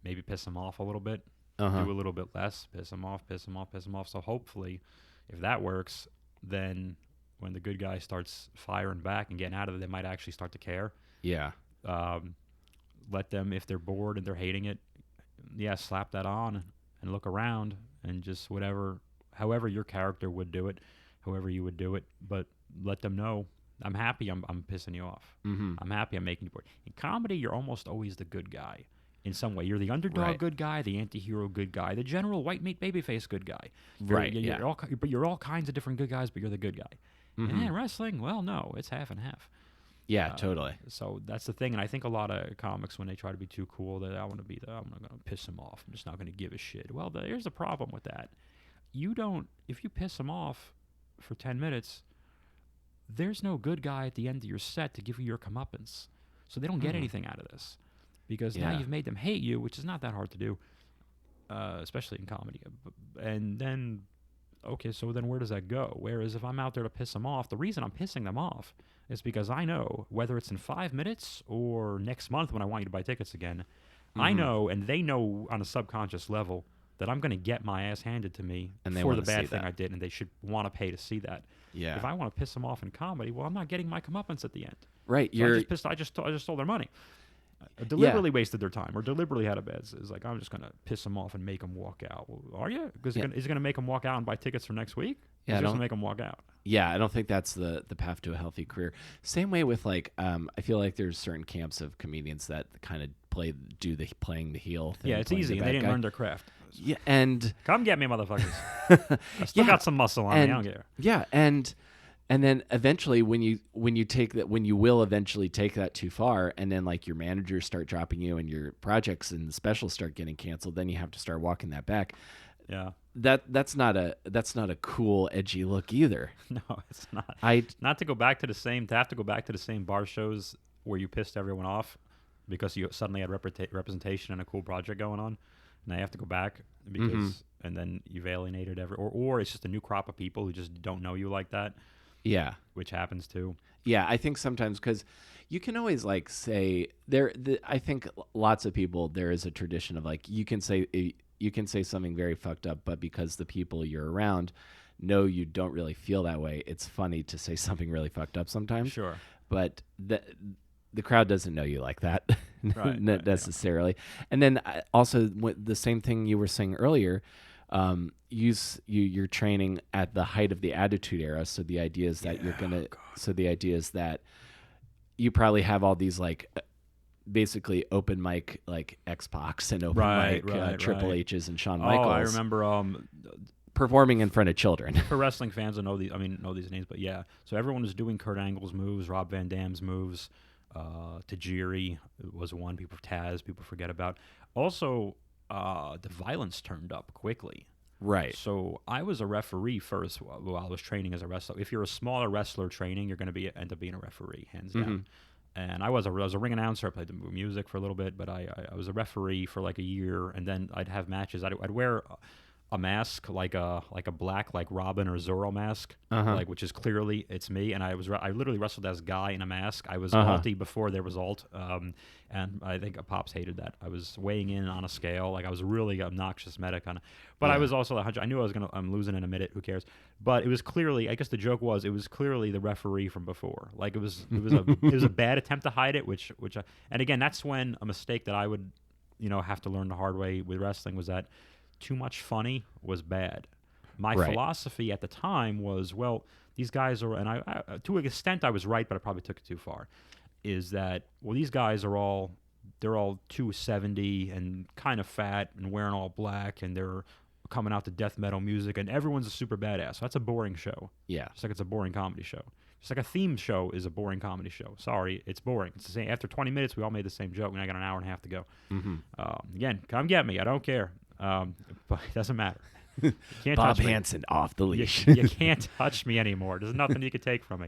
Maybe piss them off a little bit. Do a little bit less. Piss them off. Piss them off. Piss them off. So hopefully, if that works, then when the good guy starts firing back and getting out of it, they might actually start to care. Yeah. Let them, if they're bored and they're hating it, slap that on and look around and just however your character would do it, however you would do it, but let them know, I'm happy I'm pissing you off. I'm happy I'm making you bored. In comedy, you're almost always the good guy in some way. You're the underdog good guy, the anti-hero good guy, the general white meat babyface good guy. You're all kinds of different good guys, but you're the good guy. And in wrestling, well, no, it's half and half. Yeah, totally. So that's the thing, and I think a lot of comics, when they try to be too cool, that I'm not going to piss them off. I'm just not going to give a shit. Well, here's the problem with that. If you piss them off for 10 minutes, there's no good guy at the end of your set to give you your comeuppance. So they don't get anything out of this. Because now you've made them hate you, which is not that hard to do, especially in comedy. And then, okay, so then where does that go? Whereas if I'm out there to piss them off, the reason I'm pissing them off is because I know, whether it's in 5 minutes or next month when I want you to buy tickets again, I know, and they know on a subconscious level, that I'm going to get my ass handed to me for the bad thing I did, and they should want to pay to see that. Yeah. If I want to piss them off in comedy, well, I'm not getting my comeuppance at the end. Right. So I just stole their money. Deliberately wasted their time, or deliberately had a bad. It's like, I'm just going to piss them off and make them walk out. Well, are you? Because is it going to make them walk out and buy tickets for next week? Yeah, it's just going to make them walk out. Yeah, I don't think that's the path to a healthy career. Same way with like, I feel like there's certain camps of comedians that kind of playing the heel thing. Yeah, it's easy, and they didn't learn their craft. Yeah, and come get me, motherfuckers. I still got some muscle on me. I don't care. Yeah, and then eventually, when you will eventually take that too far, and then like your managers start dropping you, and your projects and the specials start getting canceled, then you have to start walking that back. Yeah, that's not a cool, edgy look either. No, it's not. Not to go back to the same bar shows where you pissed everyone off because you suddenly had representation and a cool project going on. Now you have to go back because, and then you've alienated or it's just a new crop of people who just don't know you like that. Yeah, which happens too. Yeah, I think sometimes because you can always like say I think lots of people, there is a tradition of like you can say something very fucked up, but because the people you're around know you don't really feel that way, it's funny to say something really fucked up sometimes. Sure, but the crowd doesn't know you like that necessarily. Yeah. And then also the same thing you were saying earlier, you're training at the height of the Attitude Era. So the idea is that the idea is that you probably have all these like basically open mic like X-Pac and open mic Triple H's and Shawn Michaels. Oh, I remember performing in front of children. For wrestling fans, know these names, but yeah. So everyone was doing Kurt Angle's moves, Rob Van Dam's moves. Tajiri was one. Taz, people forget about. Also, the violence turned up quickly. Right. So I was a referee first while I was training as a wrestler. If you're a smaller wrestler training, you're going to end up being a referee, hands down. And I was a ring announcer. I played the music for a little bit, but I was a referee for like a year, and then I'd have matches. I'd wear a mask like a black like Robin or Zorro mask, like which is clearly it's me. And I literally wrestled as Guy in a mask. I was alty before there was alt, and I think Pops hated that. I was weighing in on a scale, like I was really obnoxious medic on it. But I was also I knew I'm losing in a minute. Who cares? But it was clearly, I guess the joke was, it was clearly the referee from before. Like it was a bad attempt to hide it, which and again that's when a mistake that I would have to learn the hard way with wrestling was that. Too much funny was bad. My philosophy at the time was, well, these guys are, and I to an extent I was right, but I probably took it too far, is that, well, these guys are they're all 270 and kind of fat and wearing all black, and they're coming out to death metal music, and everyone's a super badass. So that's a boring show. Yeah. Just like it's a boring comedy show. Just like a theme show is a boring comedy show. Sorry, it's boring. It's the same. After 20 minutes, we all made the same joke, and I got an hour and a half to go. Again, come get me. I don't care. But it doesn't matter. Bob Hansen off the leash. You can't touch me anymore. There's nothing you can take from me.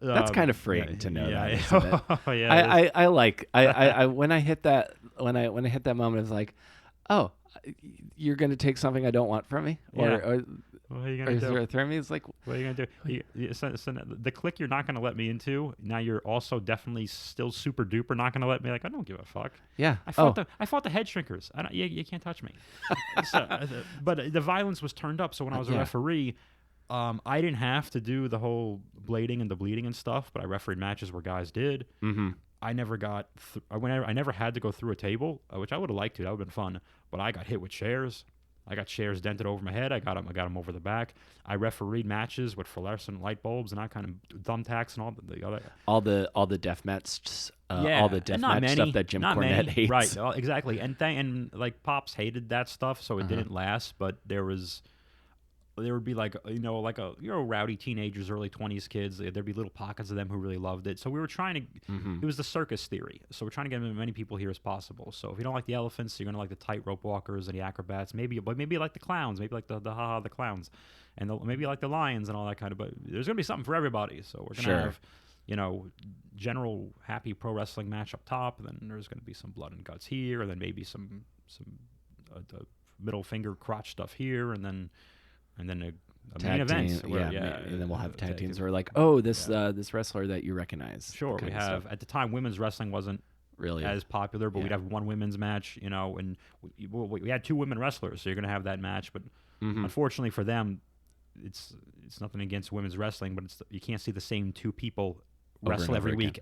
That's kind of freeing to know that, yeah. isn't it? Oh, yeah. I like I when I hit that moment, it's like, oh, you're going to take something I don't want from me, Yeah. or What are you or gonna is do? there a threat me? It's like, What are you gonna do? So the clique you're not gonna let me into. Now you're also definitely still super duper not gonna let me. Like I don't give a fuck. yeah, I fought the head shrinkers. I don't. You can't touch me. But the violence was turned up. So when I was a yeah. referee, I didn't have to do the whole blading and the bleeding and stuff. But I refereed matches where guys did. Mm-hmm. I never got. I never had to go through a table, which I would have liked to. That would have been fun. But I got hit with chairs. I got chairs dented over my head. I got them over the back. I refereed matches with fluorescent light bulbs and that kind of thumbtacks and all the death match, yeah, all the death not match many, stuff that Jim not Cornette many. hates. Right, exactly. And like Pops hated that stuff, so it didn't last. But there would be like rowdy teenagers, early 20s kids. There'd be little pockets of them who really loved it. So we were trying to. It was the circus theory. So we're trying to get as many people here as possible. So if you don't like the elephants, you're gonna like the tightrope walkers and the acrobats. Maybe you like the clowns. Maybe like the the clowns, and maybe you like the lions and all that kind of. But there's gonna be something for everybody. So we're gonna have. General happy pro wrestling match up top. Then there's going to be some blood and guts here, and then maybe some middle finger crotch stuff here, and then a main event. And then we'll have tag teams. Or like, oh, this wrestler that you recognize. Sure, we have at the time women's wrestling wasn't really as popular, but we'd have one women's match, and we had two women wrestlers, so you're going to have that match. But unfortunately for them, it's nothing against women's wrestling, but you can't see the same two people wrestle every week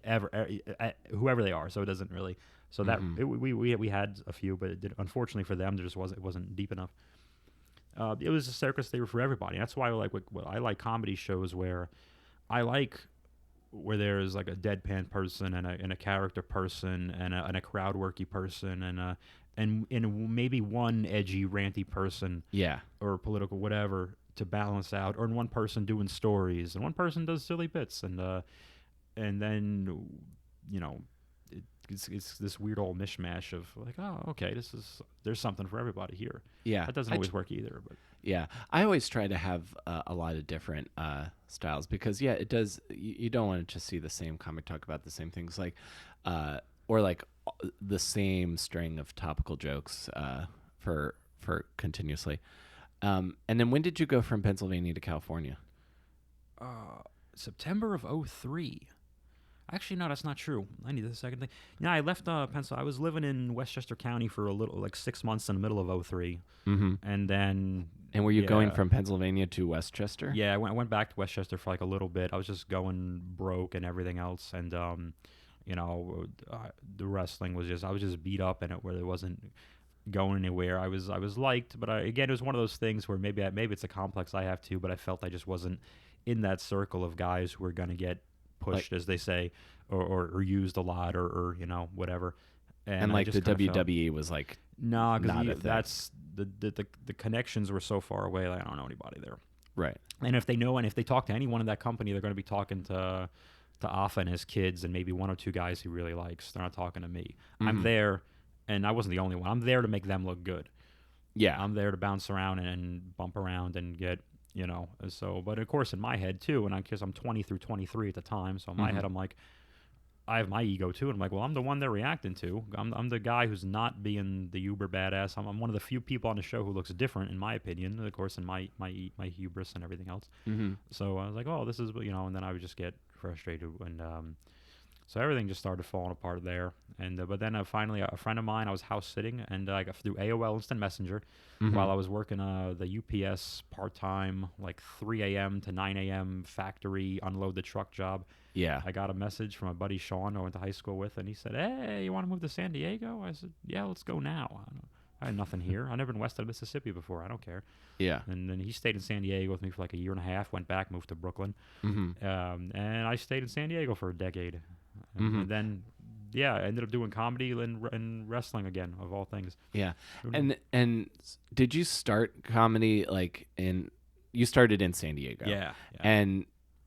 whoever they are, so it doesn't really that we had a few, but unfortunately for them it wasn't deep enough. It was a circus theater for everybody. That's why I like comedy shows where there's like a deadpan person and a character person and a crowd worky person and maybe one edgy ranty person or political whatever to balance out, or one person doing stories and one person does silly bits and then, it's this weird old mishmash of like, oh, okay, there's something for everybody here. Yeah, that doesn't always work either. But yeah, I always try to have a lot of different styles because it does. You don't want to just see the same comic talk about the same things, like or like the same string of topical jokes for continuously. And then when did you go from Pennsylvania to California? September of 2003. Actually, no, that's not true. I need the second thing. Yeah, I left Pennsylvania. I was living in Westchester County for like 6 months in the middle of 2003. And then... And were you going from Pennsylvania to Westchester? Yeah, I went back to Westchester for like a little bit. I was just going broke and everything else. And, the wrestling was I was just beat up in it where it wasn't going anywhere. I was liked, but again, it was one of those things where maybe it's a complex I have too, but I felt I just wasn't in that circle of guys who are going to get pushed, as they say, or used a lot, or whatever. And like the WWE was like, no, because that's the connections were so far away. Like, I don't know anybody there, right? And if they talk to anyone in that company, they're going to be talking to Afa and his kids, and maybe one or two guys he really likes. They're not talking to me. I'm there, and I wasn't the only one. I'm there to make them look good. Yeah, I'm there to bounce around and bump around and get. So, but of course in my head too, and because I'm 20 through 23 at the time, so in my head I'm like, I have my ego too, and I'm like, well, I'm the one they're reacting to. I'm the guy who's not being the uber badass. I'm one of the few people on the show who looks different, in my opinion, of course, in my hubris and everything else. So I was like, oh, this is, and then I would just get frustrated, and so everything just started falling apart there. And but then finally, a friend of mine, I was house sitting, and I got through AOL Instant Messenger while I was working the UPS part-time, like 3 a.m. to 9 a.m. factory unload the truck job. Yeah. I got a message from my buddy Sean, who I went to high school with, and he said, hey, you want to move to San Diego? I said, yeah, let's go now. I had nothing here. I've never been west of Mississippi before. I don't care. Yeah. And then he stayed in San Diego with me for like a year and a half, went back, moved to Brooklyn. And I stayed in San Diego for a decade. And then, I ended up doing comedy and wrestling again, of all things. Yeah. And did you start comedy you started in San Diego? Yeah.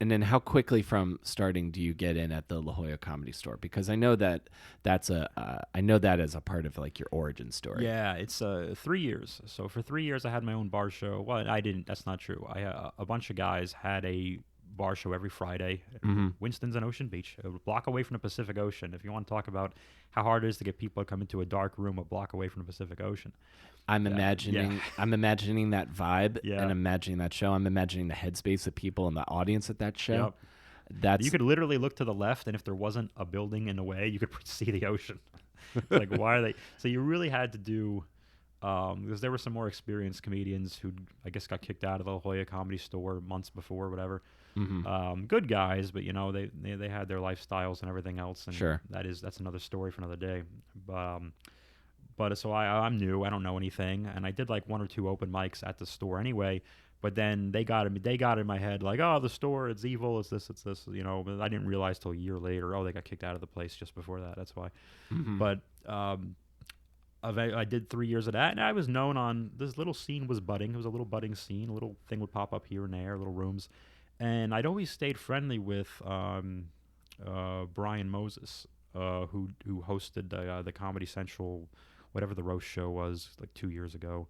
And then how quickly from starting do you get in at the La Jolla Comedy Store? Because I know that's I know that as a part of like your origin story. Yeah, it's 3 years. So for 3 years I had my own bar show. Well, I didn't. That's not true. A bunch of guys had a bar show every Friday. Winston's in Ocean Beach, a block away from the Pacific Ocean. If you want to talk about how hard it is to get people to come into a dark room a block away from the Pacific Ocean. I'm imagining that vibe Yeah. and imagining that show. I'm imagining the headspace of people in the audience at that show. Yep. You could literally look to the left, and if there wasn't a building in the way, you could see the ocean. It's like, why are they? So you really had to do, because there were some more experienced comedians who, I guess, got kicked out of the La Jolla Comedy Store months before, or whatever. Good guys, but they had their lifestyles and everything else, and Sure. that's another story for another day. But so I'm new. I don't know anything, and I did like 1 or 2 open mics at the store anyway. But then they got in my head like, oh, the store, it's evil, it's this. But I didn't realize till a year later, they got kicked out of the place just before that. That's why. But I did 3 years of that, and I was known on this little scene was budding. It was a little budding scene. A little thing would pop up here and there, little rooms, and I'd always stayed friendly with Brian Moses, who hosted the Comedy Central, whatever the roast show was, like 2 years ago.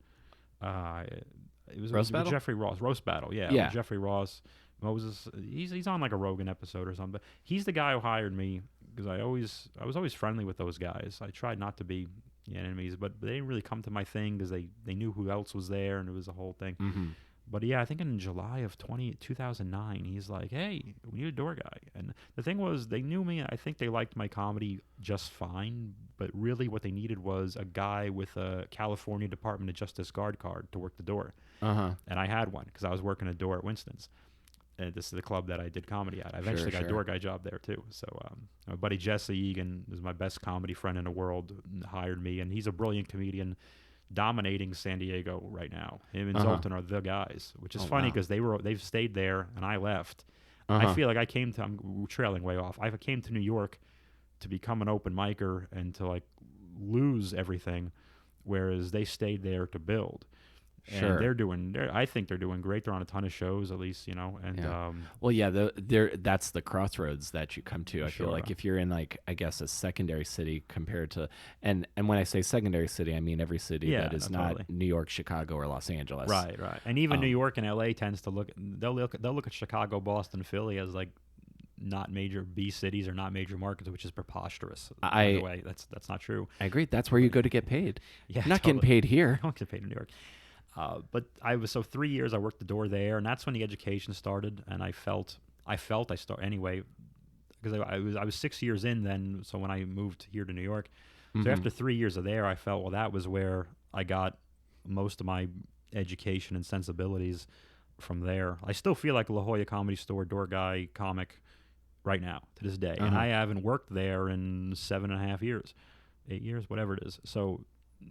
It was Roast Battle? Jeffrey Ross. Roast Battle, yeah. Yeah. Jeffrey Ross. Moses, he's on like a Rogan episode or something. But he's the guy who hired me because I was always friendly with those guys. I tried not to be enemies, but they didn't really come to my thing because they knew who else was there, and it was a whole thing. But yeah, I think in July of 2009, he's like, hey, we need a door guy. And the thing was, they knew me. I think they liked my comedy just fine. But really what they needed was a guy with a California Department of Justice guard card to work the door. And I had one because I was working a door at Winston's. And this is the club that I did comedy at. I eventually got a door guy job there too. So my buddy Jesse Egan is my best comedy friend in the world, hired me. And he's a brilliant comedian, dominating San Diego right now. Him and Zoltan are the guys, which is funny because they've stayed there and I left. I feel like I'm trailing way off. I came to New York to become an open micer and to like lose everything, whereas they stayed there to build. Sure. And I think they're doing great. They're on a ton of shows, at least, And well, yeah, that's the crossroads that you come to. I feel like if you're in like, I guess, a secondary city compared to, and when I say secondary city, I mean every city that is not New York, Chicago, or Los Angeles. Right. And even New York and LA tends to they'll look at Chicago, Boston, Philly as like not major B cities or not major markets, which is preposterous. By the way, that's not true. I agree. That's where you go to get paid. Yeah, not getting paid here. I don't get paid in New York. But I was 3 years. I worked the door there, and that's when the education started. And I felt I started anyway because I was 6 years in then. So when I moved here to New York, so after 3 years of there, I felt well that was where I got most of my education and sensibilities from there. I still feel like a La Jolla Comedy Store door guy comic right now to this day, and I haven't worked there in 7.5 years, 8 years, whatever it is. So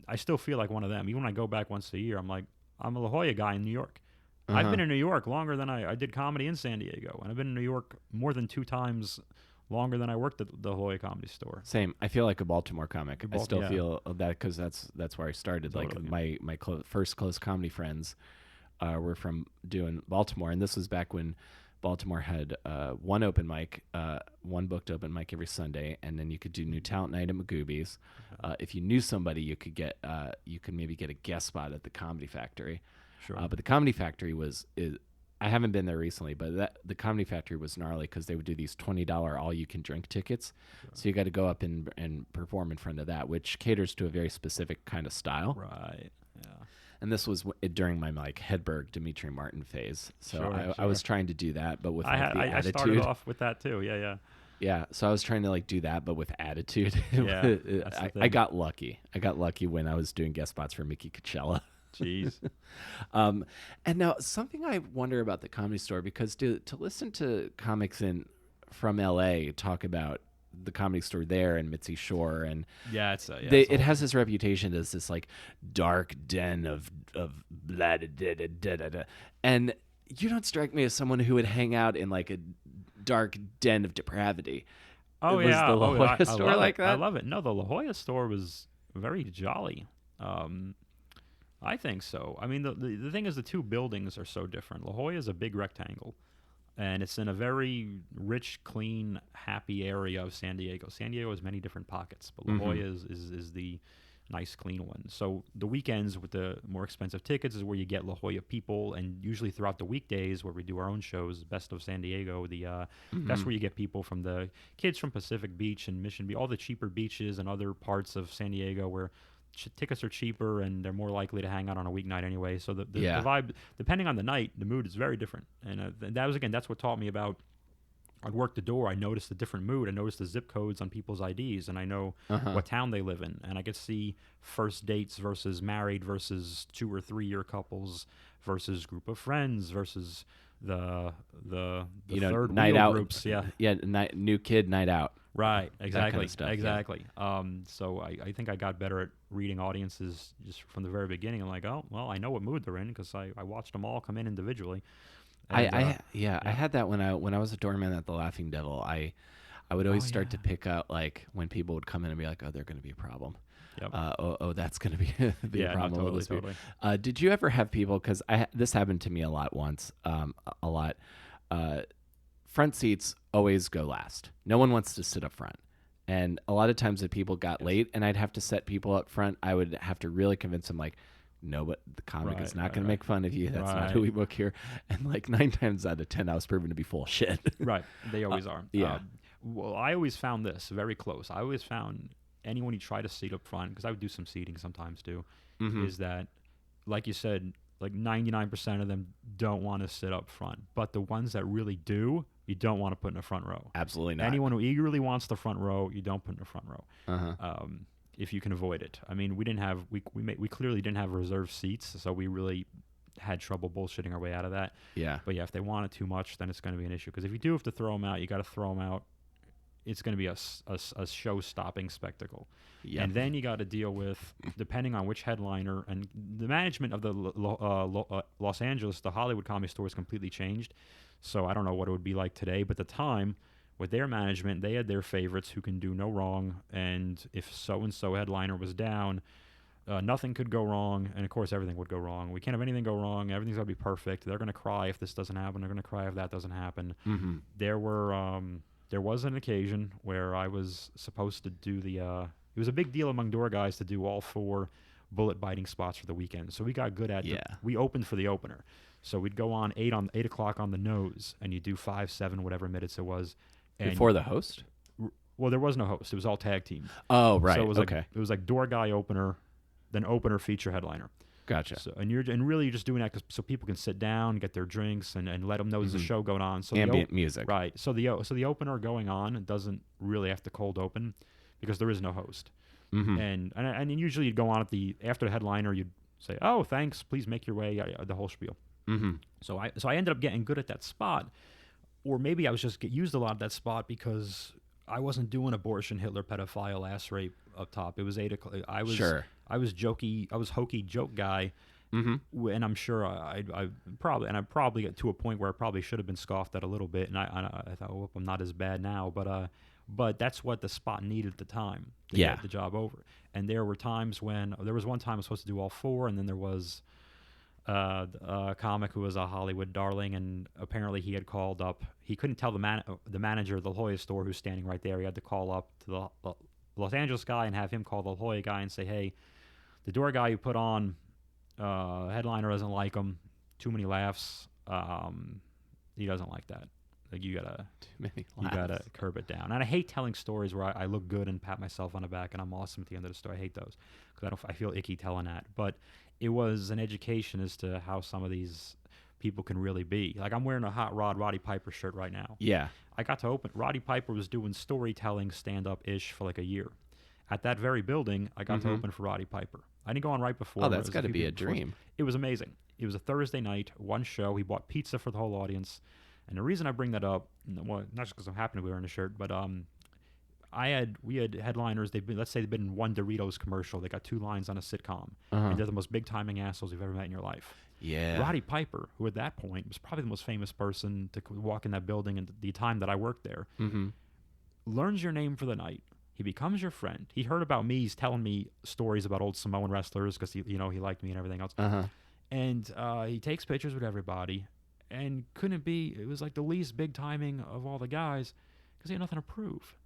I still feel like one of them. Even when I go back once a year, I'm like, I'm a La Jolla guy in New York. I've been in New York longer than I did comedy in San Diego, and I've been in New York more than 2 times longer than I worked at the La Jolla Comedy Store. Same. I feel like a Baltimore comic. I still feel that because that's where I started. Totally. Like my first close comedy friends were from doing Baltimore, and this was back when Baltimore had one open mic, one booked open mic every Sunday, and then you could do New Talent Night at Magooby's. If you knew somebody, you could maybe get a guest spot at the Comedy Factory. Sure. But the Comedy Factory I haven't been there recently, but the Comedy Factory was gnarly because they would do these $20 all-you-can-drink tickets. Sure. So you got to go up and perform in front of that, which caters to a very specific kind of style. Right. Yeah. And this was during my Hedberg Dimitri Martin phase. So I was trying to do that, but with the attitude. I started off with that too. Yeah. Yeah. So I was trying to do that, but with attitude. Yeah. I got lucky. I got lucky when I was doing guest spots for Mickey Coachella. Jeez. And now something I wonder about the Comedy Store, because to listen to comics from LA talk about the Comedy Store there and Mitzi Shore, and it has this reputation as this like dark den of blah, da, da, da, da, da. And you don't strike me as someone who would hang out in like a dark den of depravity. Oh, was the La Jolla Store like that? I love it. No, the La Jolla Store was very jolly. I think so. I mean, the thing is, the 2 buildings are so different. La Jolla is a big rectangle, and it's in a very rich, clean, happy area of San Diego. San Diego has many different pockets, but La Jolla is the nice, clean one. So the weekends with the more expensive tickets is where you get La Jolla people, and usually throughout the weekdays where we do our own shows, Best of San Diego, that's where you get people from the kids from Pacific Beach and Mission Beach, all the cheaper beaches and other parts of San Diego where tickets are cheaper and they're more likely to hang out on a weeknight anyway. So the vibe, depending on the night, the mood is very different. And that's what taught me about. I'd work the door. I noticed a different mood. I noticed the zip codes on people's IDs, and I know what town they live in. And I could see first dates versus married versus 2 or 3 year couples versus group of friends versus the third night out groups. New kid night out. Right, exactly, that kind of stuff, exactly. So I think I got better at reading audiences just from the very beginning. I'm like, oh well, I know what mood they're in because I watched them all come in individually. And, I had that when I was a doorman at the Laughing Devil. I would always start to pick out like when people would come in and be like, oh, they're going to be a problem. Yep. That's going to be a problem. No, totally. Did you ever have people? Because this happened to me a lot once. A lot. Front seats always go last. No one wants to sit up front. And a lot of times if people got late and I'd have to set people up front, I would have to really convince them like, no, but the comic is not going to make fun of you. That's not who we book here. And like 9 times out of 10, I was proven to be full of shit. Right. They always are. Yeah. Well, I always found this very close. I always found anyone who tried to seat up front, because I would do some seating sometimes too, is that, like you said, like 99% of them don't want to sit up front. But the ones that really do, you don't want to put in the front row. Absolutely not. Anyone who eagerly wants the front row, you don't put in the front row. If you can avoid it. I mean, we clearly didn't have reserved seats, so we really had trouble bullshitting our way out of that. Yeah. But yeah, if they want it too much, then it's going to be an issue. Because if you do have to throw them out, you got to throw them out. It's going to be a show-stopping spectacle. Yep. And then you got to deal with, depending on which headliner, and the management of the Los Angeles, the Hollywood Comedy Store has completely changed. So I don't know what it would be like today, but at the time, with their management, they had their favorites who can do no wrong, and if so-and-so headliner was down, nothing could go wrong, and of course everything would go wrong. We can't have anything go wrong. Everything's got to be perfect. They're going to cry if this doesn't happen. They're going to cry if that doesn't happen. There was an occasion where I was supposed to do it was a big deal among door guys to do all 4 bullet-biting spots for the weekend, so we got good at it. We opened for the opener. So we'd go on 8 o'clock on the nose, and you do 5, 7, whatever minutes it was. And before the host? Well, there was no host. It was all tag team. Oh, right. So it was okay. It was like door guy opener, then opener feature headliner. Gotcha. So, and really you're just doing that so people can sit down, get their drinks, and let them know there's a show going on. So ambient music. Right. So the opener going on doesn't really have to cold open because there is no host. And usually you'd go on after the headliner, you'd say, oh, thanks, please make your way, the whole spiel. So I ended up getting good at that spot. Or maybe I was just used a lot of that spot because I wasn't doing abortion, Hitler, pedophile, ass rape up top. It was 8 o'clock. I was jokey. I was hokey joke guy, and I'm sure I probably get to a point where I probably should have been scoffed at a little bit, and I thought, oh, I'm not as bad now, but that's what the spot needed at the time to get the job over. And there were times when there was one time I was supposed to do all 4, and then there was a comic who was a Hollywood darling, and apparently he had called up. He couldn't tell the manager of the La Jolla store who's standing right there. He had to call up to the Los Angeles guy and have him call the La Jolla guy and say, hey, the door guy you put on, headliner doesn't like him. Too many laughs. He doesn't like that. Like you gotta curb it down. And I hate telling stories where I look good and pat myself on the back and I'm awesome at the end of the story. I hate those because I feel icky telling that. But it was an education as to how some of these people can really be. Like I'm wearing a Hot Rod Roddy Piper shirt right now. Yeah. I got to open. Roddy Piper was doing storytelling stand-up-ish for like a year. At that very building, I got to open for Roddy Piper. I didn't go on right before. Oh, that's got to be a dream. It was amazing. It was a Thursday night, one show. He bought pizza for the whole audience. And the reason I bring that up, well, not just because I'm happy to be wearing a shirt, but we had headliners. Let's say they've been in one Doritos commercial. They got 2 lines on a sitcom, and they're the most big timing assholes you've ever met in your life. Yeah. Roddy Piper, who at that point was probably the most famous person to walk in that building in the time that I worked there, learns your name for the night. He becomes your friend. He heard about me. He's telling me stories about old Samoan wrestlers because he liked me and everything else. And he takes pictures with everybody. And it was like the least big timing of all the guys because he had nothing to prove.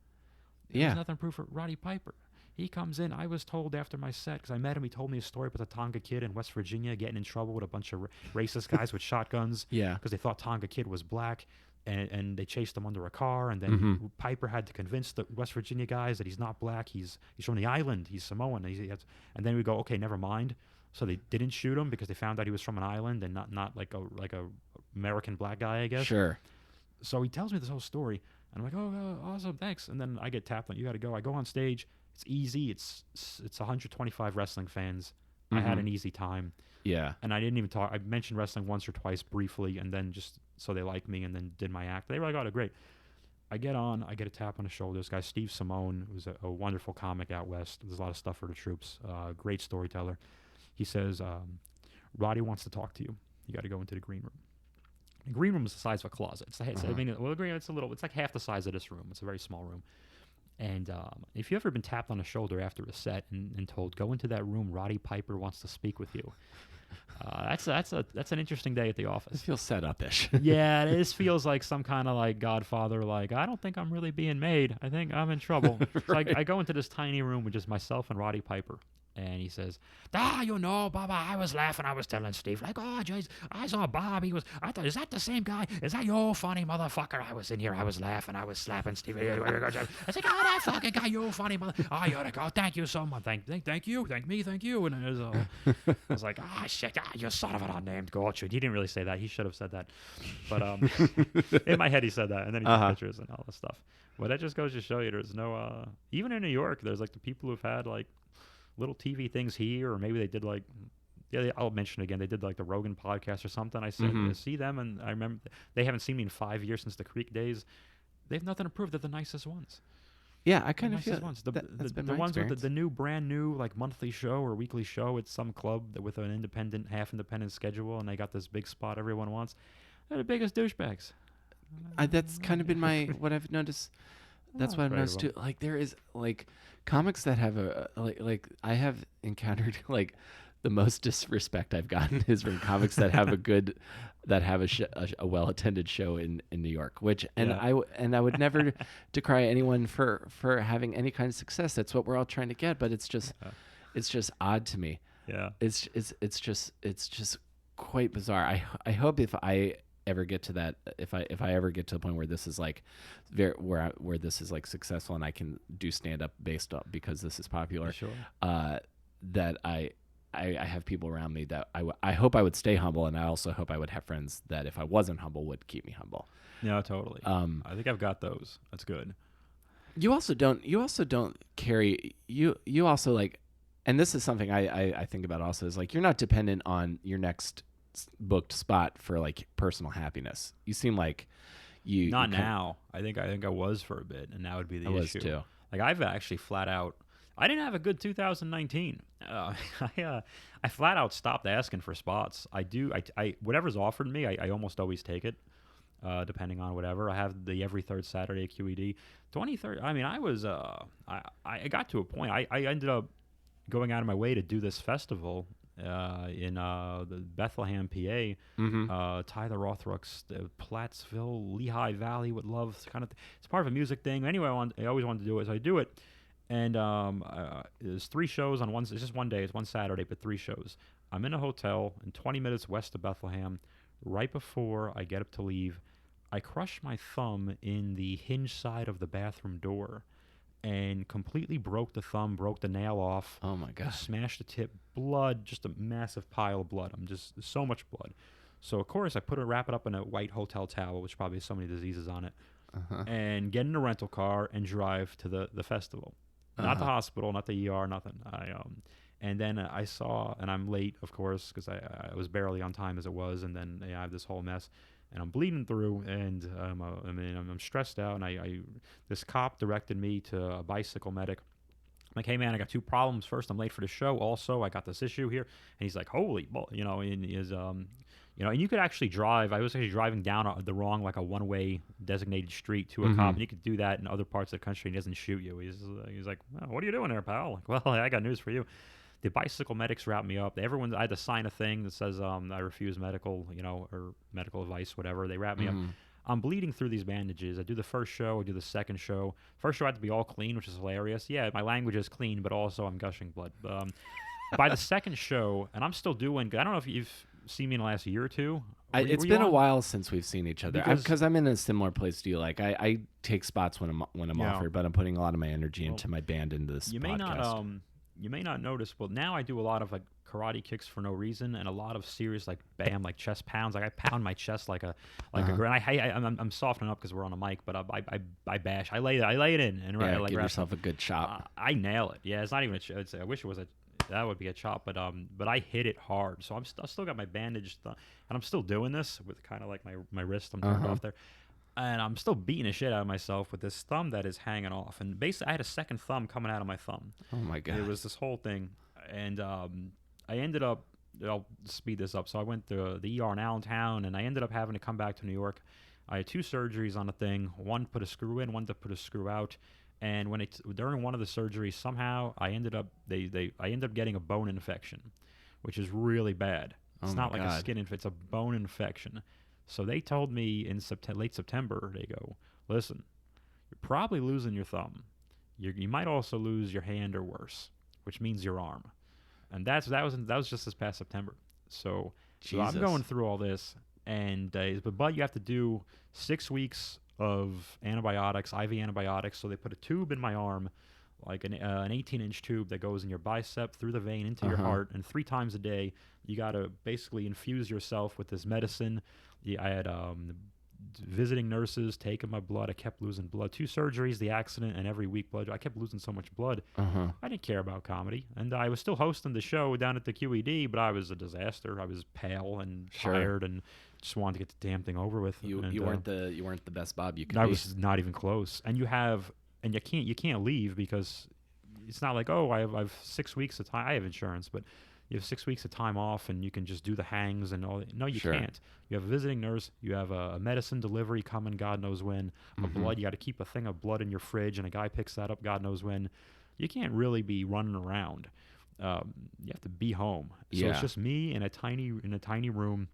There was nothing to prove for Roddy Piper. He comes in. I was told after my set, because I met him, he told me a story about the Tonga Kid in West Virginia getting in trouble with a bunch of racist guys with shotguns. Yeah. Because they thought Tonga Kid was black. And they chased him under a car, and then Mm-hmm. Piper had to convince the West Virginia guys that he's not black. He's from the island. He's Samoan. And then we go, okay, never mind. So they didn't shoot him because they found out he was from an island and not like a American black guy, I guess. Sure. So he tells me this whole story, and I'm like, oh, awesome, thanks. And then I get tapped on. You got to go. I go on stage. It's easy. It's 125 wrestling fans. I had an easy time. Yeah. And I didn't even talk. I mentioned wrestling once or twice briefly, and then just so they liked me, and then did my act. They were like, oh, great. I get on. I get a tap on the shoulder. This guy, Steve Simone, who's a wonderful comic out west. There's a lot of stuff for the troops. Great storyteller. He says, Roddy wants to talk to you. You got to go into the green room. The green room is the size of a closet. It's like half the size of this room. It's a very small room. And if you've ever been tapped on the shoulder after a set and told, go into that room, Roddy Piper wants to speak with you. That's an interesting day at the office. It feels set up-ish. Yeah, this feels like some kind of like Godfather, like, I don't think I'm really being made. I think I'm in trouble. Right. So I go into this tiny room with just myself and Roddy Piper. And he says, Baba, I was laughing. I was telling Steve, like, oh, jeez, I saw Bob. I thought, is that the same guy? Is that you funny motherfucker? I was in here. I was laughing. I was slapping Steve. I was like, oh, that fucking guy, you funny mother. Oh, you ought to go. Thank you so much. Thank you. Thank me. Thank you. And I was like, shit, you son of an unnamed Gorchard. He didn't really say that. He should have said that. But in my head, he said that. And then he took pictures and all this stuff. Well, that just goes to show you there's no, even in New York, there's like the people who've had like, little TV things here, or maybe they did like, I'll mention it again. They did like the Rogan podcast or something. I said, see them, and I remember they haven't seen me in 5 years since the Creek days. They have nothing to prove. They're the nicest ones. Yeah, I kind of feel ones. that's been the my ones experience. with the new, brand new, like monthly show or weekly show at some club with an independent, half independent schedule, and they got this big spot everyone wants. They're the biggest douchebags. That's kind of been what I've noticed. That's what I've noticed too. Like there is like comics that have like I have encountered like the most disrespect I've gotten is from comics that have a well attended show in New York. I would never decry anyone for having any kind of success. That's what we're all trying to get. But it's just odd to me. Yeah. It's just quite bizarre. I hope if I ever get to that, if I ever get to the point where this is like where this is like successful and I can do stand up based on because this is popular, Sure. that I have people around me that I hope I would stay humble, and I also hope I would have friends that if I wasn't humble would keep me humble. No, totally. I think I've got those. That's good. You also don't carry you also like, and this is something I think about also is like you're not dependent on your next booked spot for like personal happiness. You seem like you not now. I think I was for a bit, and that would be the issue. I was too. Like I've actually flat out. I didn't have a good 2019. I flat out stopped asking for spots. I whatever's offered me, I almost always take it, depending on whatever. I have the every third Saturday at QED. 23rd. I mean, I was I got to a point. I ended up going out of my way to do this festival in the Bethlehem, PA. Tyler Rothrock's Plattsville, Lehigh Valley with Love kind of. It's part of a music thing. Anyway, I always wanted to do it, so I do it. And there's 3 shows on one. It's just one day. It's one Saturday, but 3 shows. I'm in a hotel in 20 minutes west of Bethlehem. Right before I get up to leave, I crush my thumb in the hinge side of the bathroom door, and completely broke the thumb, broke the nail off. Oh my god! Smashed the tip. Blood, just a massive pile of blood. There's so much blood. So of course I wrap it up in a white hotel towel, which probably has so many diseases on it, and get in a rental car and drive to the festival. Not the hospital, not the ER, nothing. And then I saw, and I'm late, of course, because I was barely on time as it was, and then I have this whole mess, and I'm bleeding through, and I'm stressed out, and this cop directed me to a bicycle medic. I'm like, hey man, I got 2 problems. First, I'm late for the show. Also, I got this issue here, and he's like, holy, and you could actually drive. I was actually driving down the wrong, like a one-way designated street to a cop, and you could do that in other parts of the country. And he doesn't shoot you. He's like, oh, what are you doing there, pal? Like, well, I got news for you. The bicycle medics wrap me up. I had to sign a thing that says I refuse medical, or medical advice, whatever. They wrap me up. I'm bleeding through these bandages. I do the first show, I do the second show. First show I had to be all clean, which is hilarious. Yeah, my language is clean, but also I'm gushing blood. By the second show, and I'm still doing. I don't know if you've seen me in the last year or two. It's been a while since we've seen each other because I'm in a similar place to you. Like I take spots when I'm offered, but I'm putting a lot of my energy into my band into this podcast. You may not notice, but now I do a lot of like karate kicks for no reason and a lot of serious like bam, like chest pounds. Like I pound my chest like a grenade. I'm softening up because we're on a mic, but I bash. I lay it in and like give yourself a good chop. I nail it. Yeah, it's not even a. I wish it was a. That would be a chop, but I hit it hard. So I still got my bandage, and I'm still doing this with kind of like my wrist. I'm turned off there. And I'm still beating the shit out of myself with this thumb that is hanging off. And basically, I had a second thumb coming out of my thumb. Oh, my God. It was this whole thing. And I ended up, I'll speed this up. So I went to the ER in Allentown, and I ended up having to come back to New York. I had 2 surgeries on the thing. One put a screw in, one to put a screw out. And during one of the surgeries, somehow I ended up getting a bone infection, which is really bad. It's not like a skin infection; it's a bone infection. So they told me in late September, they go, listen, you're probably losing your thumb. You might also lose your hand or worse, which means your arm. And that was just this past September. So I'm going through all this, and but you have to do 6 weeks of antibiotics, IV antibiotics. So they put a tube in my arm, like an 18-inch tube that goes in your bicep through the vein into your heart, and 3 times a day you got to basically infuse yourself with this medicine. I had visiting nurses taking my blood. I kept losing blood. 2 surgeries, the accident, and every week blood. I kept losing so much blood. I didn't care about comedy. And I was still hosting the show down at the QED, but I was a disaster. I was pale and tired and just wanted to get the damn thing over with. You weren't the best Bob you could be. I was not even close. And you can't leave because it's not like, oh, I have 6 weeks of time. I have insurance, but you have 6 weeks of time off and you can just do the hangs and all. No, you can't. You have a visiting nurse. You have a medicine delivery coming God knows when. Blood. You got to keep a thing of blood in your fridge and a guy picks that up God knows when. You can't really be running around. You have to be home. So it's just me in a tiny room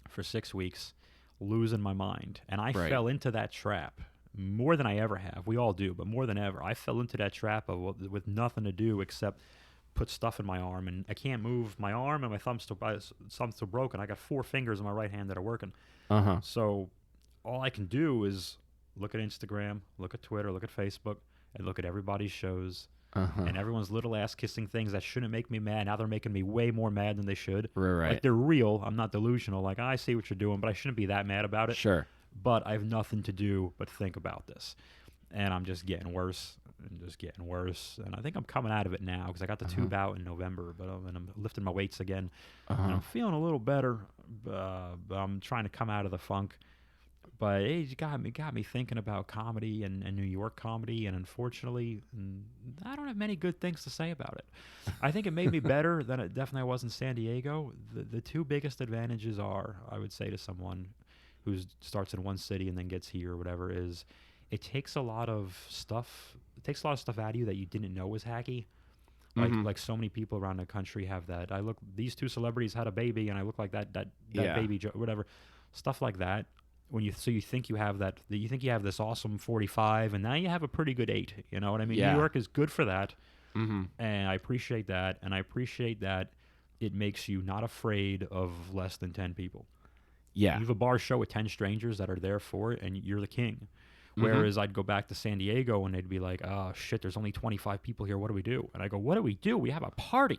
for 6 weeks losing my mind. And I fell into that trap more than I ever have. We all do, but more than ever. I fell into that trap with nothing to do except put stuff in my arm, and I can't move my arm, and my thumb's still broken. I got 4 fingers in my right hand that are working. So all I can do is look at Instagram, look at Twitter, look at Facebook, and look at everybody's shows. And everyone's little ass kissing things that shouldn't make me mad. Now they're making me way more mad than they should. Right. Like they're real. I'm not delusional. Like I see what you're doing, but I shouldn't be that mad about it. Sure. But I have nothing to do but think about this. And I'm just getting worse and just getting worse. And I think I'm coming out of it now because I got the tube out in November, and I'm lifting my weights again. And I'm feeling a little better, but I'm trying to come out of the funk. But it got me thinking about comedy and New York comedy, and unfortunately, I don't have many good things to say about it. I think it made me better than it definitely was in San Diego. The 2 biggest advantages are, I would say to someone who starts in one city and then gets here or whatever, is it takes a lot of stuff. It takes a lot of stuff out of you that you didn't know was hacky. Like so many people around the country have that. These 2 celebrities had a baby, and I look like that baby, whatever, stuff like that. You think you have that, you think you have this awesome 45, and now you have a pretty good 8. You know what I mean? New York is good for that, and I appreciate that, and I appreciate that it makes you not afraid of less than 10 people. Yeah, you have a bar show with 10 strangers that are there for it, and you're the king. Whereas I'd go back to San Diego and they'd be like, oh, shit, there's only 25 people here. What do we do? And I go, what do we do? We have a party.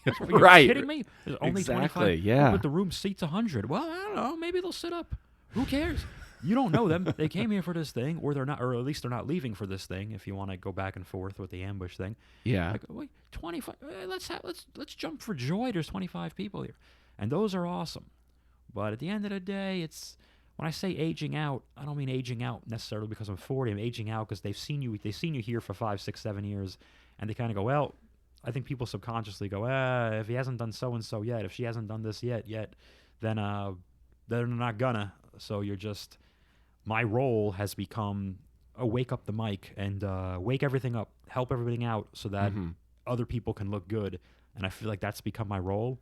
Are you kidding me? There's only 25. Yeah. But the room seats 100. Well, I don't know. Maybe they'll sit up. Who cares? You don't know them. They came here for this thing, or they're not, or at least they're not leaving for this thing. If you want to go back and forth with the ambush thing. Yeah. Like, wait, 25. Let's jump for joy. There's 25 people here, and those are awesome. But at the end of the day, it's. When I say aging out, I don't mean aging out necessarily because I'm 40. I'm aging out because they've seen you here for 5, 6, 7 years, and they kind of go, well, I think people subconsciously go, if he hasn't done so-and-so yet, if she hasn't done this yet, then they're not gonna. So you're just, my role has become wake up the mic and wake everything up, help everything out so that other people can look good. And I feel like that's become my role,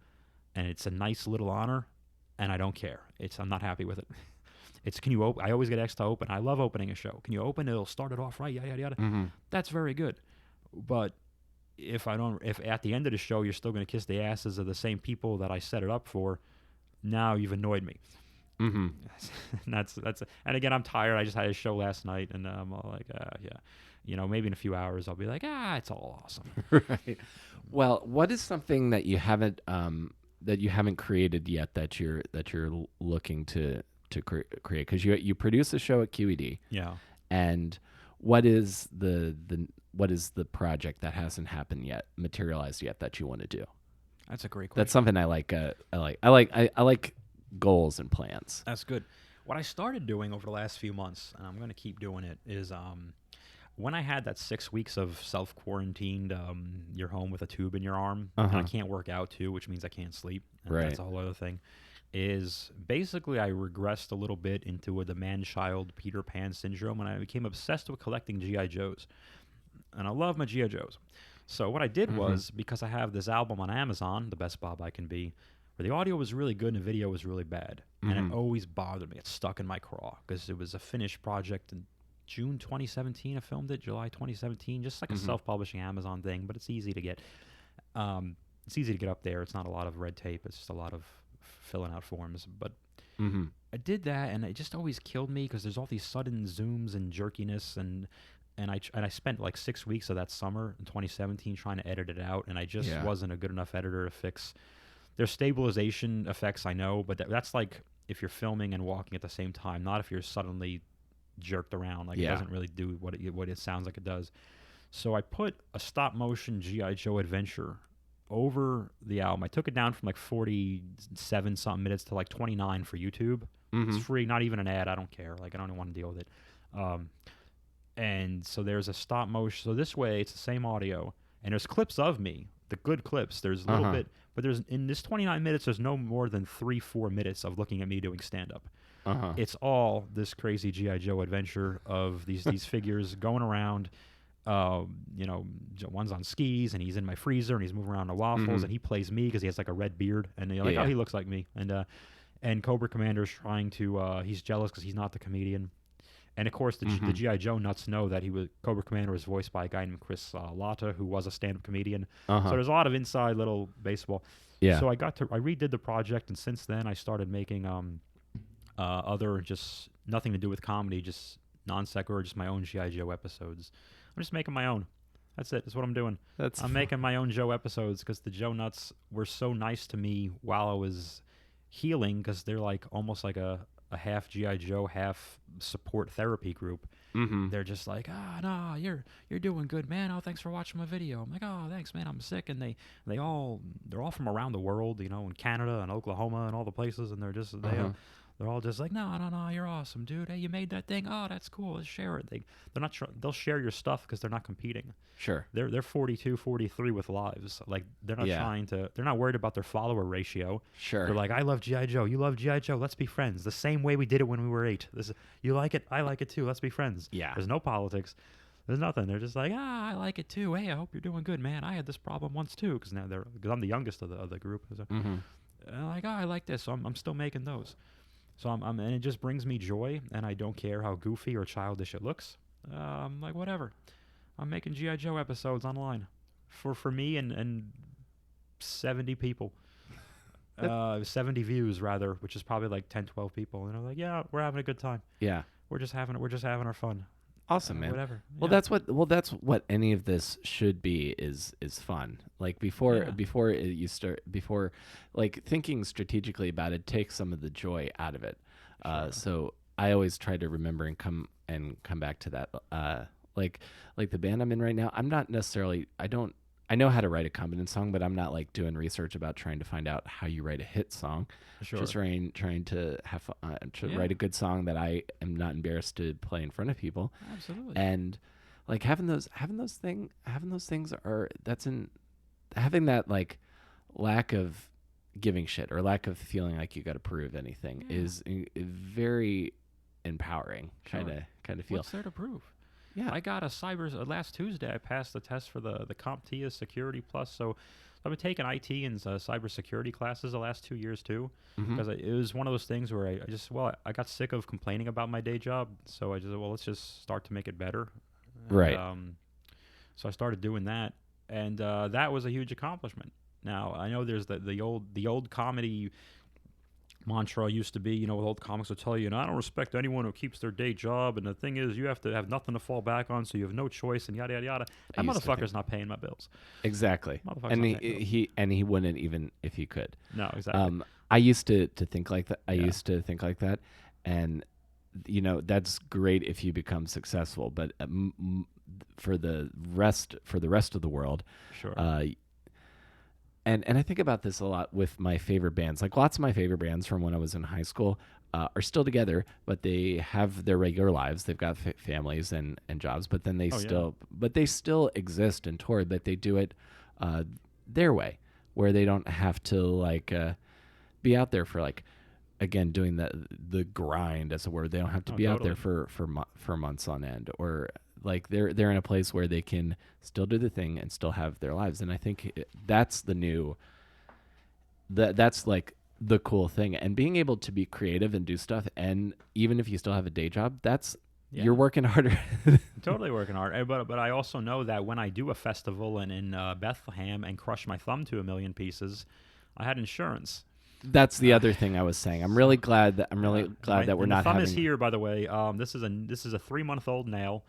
and it's a nice little honor, and I don't care. I'm not happy with it. It's can you open? I always get asked to open. I love opening a show. Can you open? It'll start it off right. Yada yada yada. Mm-hmm. That's very good. But if at the end of the show you're still going to kiss the asses of the same people that I set it up for, now you've annoyed me. Mm-hmm. And that's and again, I'm tired. I just had a show last night, and I'm all like, yeah, maybe in a few hours I'll be like, it's all awesome. Right. Well, what is something that you haven't created yet that you're looking to create? Because you produce a show at QED. Yeah. And what is the project that hasn't happened yet, materialized yet, that you want to do? That's a great question. That's something I like. I like goals and plans. That's good. What I started doing over the last few months, and I'm going to keep doing it, is when I had that 6 weeks of self-quarantined, you're home with a tube in your arm, and I can't work out too, which means I can't sleep. And Right. That's a whole other thing. Is basically I regressed a little bit into the man-child Peter Pan syndrome, and I became obsessed with collecting G.I. Joes. And I love my G.I. Joes. So what I did was, because I have this album on Amazon, The Best Bob I Can Be, where the audio was really good and the video was really bad. And it always bothered me. It stuck in my craw because it was a finished project in June 2017. I filmed it, July 2017, just like a self-publishing Amazon thing, but it's easy to get. It's easy to get up there. It's not a lot of red tape. It's just a lot of filling out forms. But I did that, and it just always killed me because there's all these sudden zooms and jerkiness, and I spent like 6 weeks of that summer in 2017 trying to edit it out, and I just wasn't a good enough editor to fix. There's stabilization effects, I know, but that's like if you're filming and walking at the same time, not if you're suddenly jerked around. Like it doesn't really do what it sounds like it does. So I put a stop motion G.I. Joe adventure over the album. I took it down from like 47 something minutes to like 29 for YouTube. It's free, not even an ad. I don't care. Like I don't even want to deal with it. And so there's a stop motion. So this way, it's the same audio, and there's clips of me, the good clips. There's a little bit, but there's in this 29 minutes, there's no more than 3-4 minutes of looking at me doing stand up. It's all this crazy G.I. Joe adventure of these figures going around. One's on skis, and he's in my freezer, and he's moving around the waffles, and he plays me because he has like a red beard, and you're like, oh, he looks like me. And Cobra Commander's trying to, he's jealous because he's not the comedian. And of course, the G.I. Joe nuts know that Cobra Commander was voiced by a guy named Chris Latta, who was a stand-up comedian. So there's a lot of inside little baseball. Yeah. So I redid the project, and since then I started making other, just nothing to do with comedy, just non sequitur, just my own G.I. Joe episodes. I'm just making my own. That's it. That's what I'm doing. I'm making my own Joe episodes because the Joe nuts were so nice to me while I was healing, because they're like almost like a half G.I. Joe, half support therapy group. They're just like, no, you're doing good, man. Oh, thanks for watching my video. I'm like, oh, thanks, man. I'm sick, and they're all from around the world, in Canada and Oklahoma and all the places, and they're just they're all just like, no, you're awesome, dude. Hey, you made that thing. Oh, that's cool. Let's share it. They're not they'll share your stuff because they're not competing. Sure. They're 42, 43 with lives. Like they're not they're not worried about their follower ratio. Sure. They're like, I love G.I. Joe. You love G.I. Joe. Let's be friends. The same way we did it when we were 8. You like it. I like it too. Let's be friends. Yeah. There's no politics. There's nothing. They're just like, I like it too. Hey, I hope you're doing good, man. I had this problem once too, because I'm the youngest of the group. So, and I'm like, I like this. So I'm still making those. So and it just brings me joy, and I don't care how goofy or childish it looks. I'm like, whatever. I'm making G.I. Joe episodes online for me and 70 people. 70 views rather, which is probably like 10, 12 people. And I'm like, yeah, we're having a good time. Yeah. We're just having our fun. Awesome, man. Whatever. Well, that's what any of this should be is fun. Like before you start, like thinking strategically about it takes some of the joy out of it. Sure. So I always try to remember and come back to that. Like the band I'm in right now, I'm not necessarily, I know how to write a confidence song, but I'm not like doing research about trying to find out how you write a hit song. Sure. Just trying to have write a good song that I am not embarrassed to play in front of people. Absolutely. And like having those things having that like lack of giving shit or lack of feeling like you got to prove anything is very empowering. Kind of feel. What's there to prove? Yeah. I got a last Tuesday. I passed the test for the CompTIA Security Plus. So I've been taking IT and cybersecurity classes the last 2 years too, Hmm. because it was one of those things where I got sick of complaining about my day job, so I just well let's just start to make it better, and Right. so I started doing that, and that was a huge accomplishment. Now I know there's the old comedy mantra used to be, with old comics will tell you, and I don't respect anyone who keeps their day job, and the thing is, you have to have nothing to fall back on, so you have no choice, and yada yada yada. I That used to think motherfucker's not paying my bills. exactly, Motherfucker's and not paying bills. he wouldn't even if he could. No, exactly. I used to think like that. I Yeah. used to think like that, and that's great if you become successful, but for the rest of the world, Sure. and I think about this a lot with my favorite bands. Like lots of my favorite bands from when I was in high school are still together, but they have their regular lives. They've got families and jobs, but then Oh yeah. they still exist and tour, but they do it their way, where they don't have to be out there for again doing the grind, as it were. They don't have to Oh, be out there totally. for months on end, or they're in a place where they can still do the thing and still have their lives. And I think that's the new that's like the cool thing, and being able to be creative and do stuff, and even if you still have a day job, that's you're Yeah. working harder. Totally working hard. But I also know that when I do a festival in Bethlehem and crush my thumb to a million pieces, I had insurance. That's the Uh, other thing I was saying. I'm so really glad that we're and the not thumb is having. here, by the way. This is a 3-month-old nail.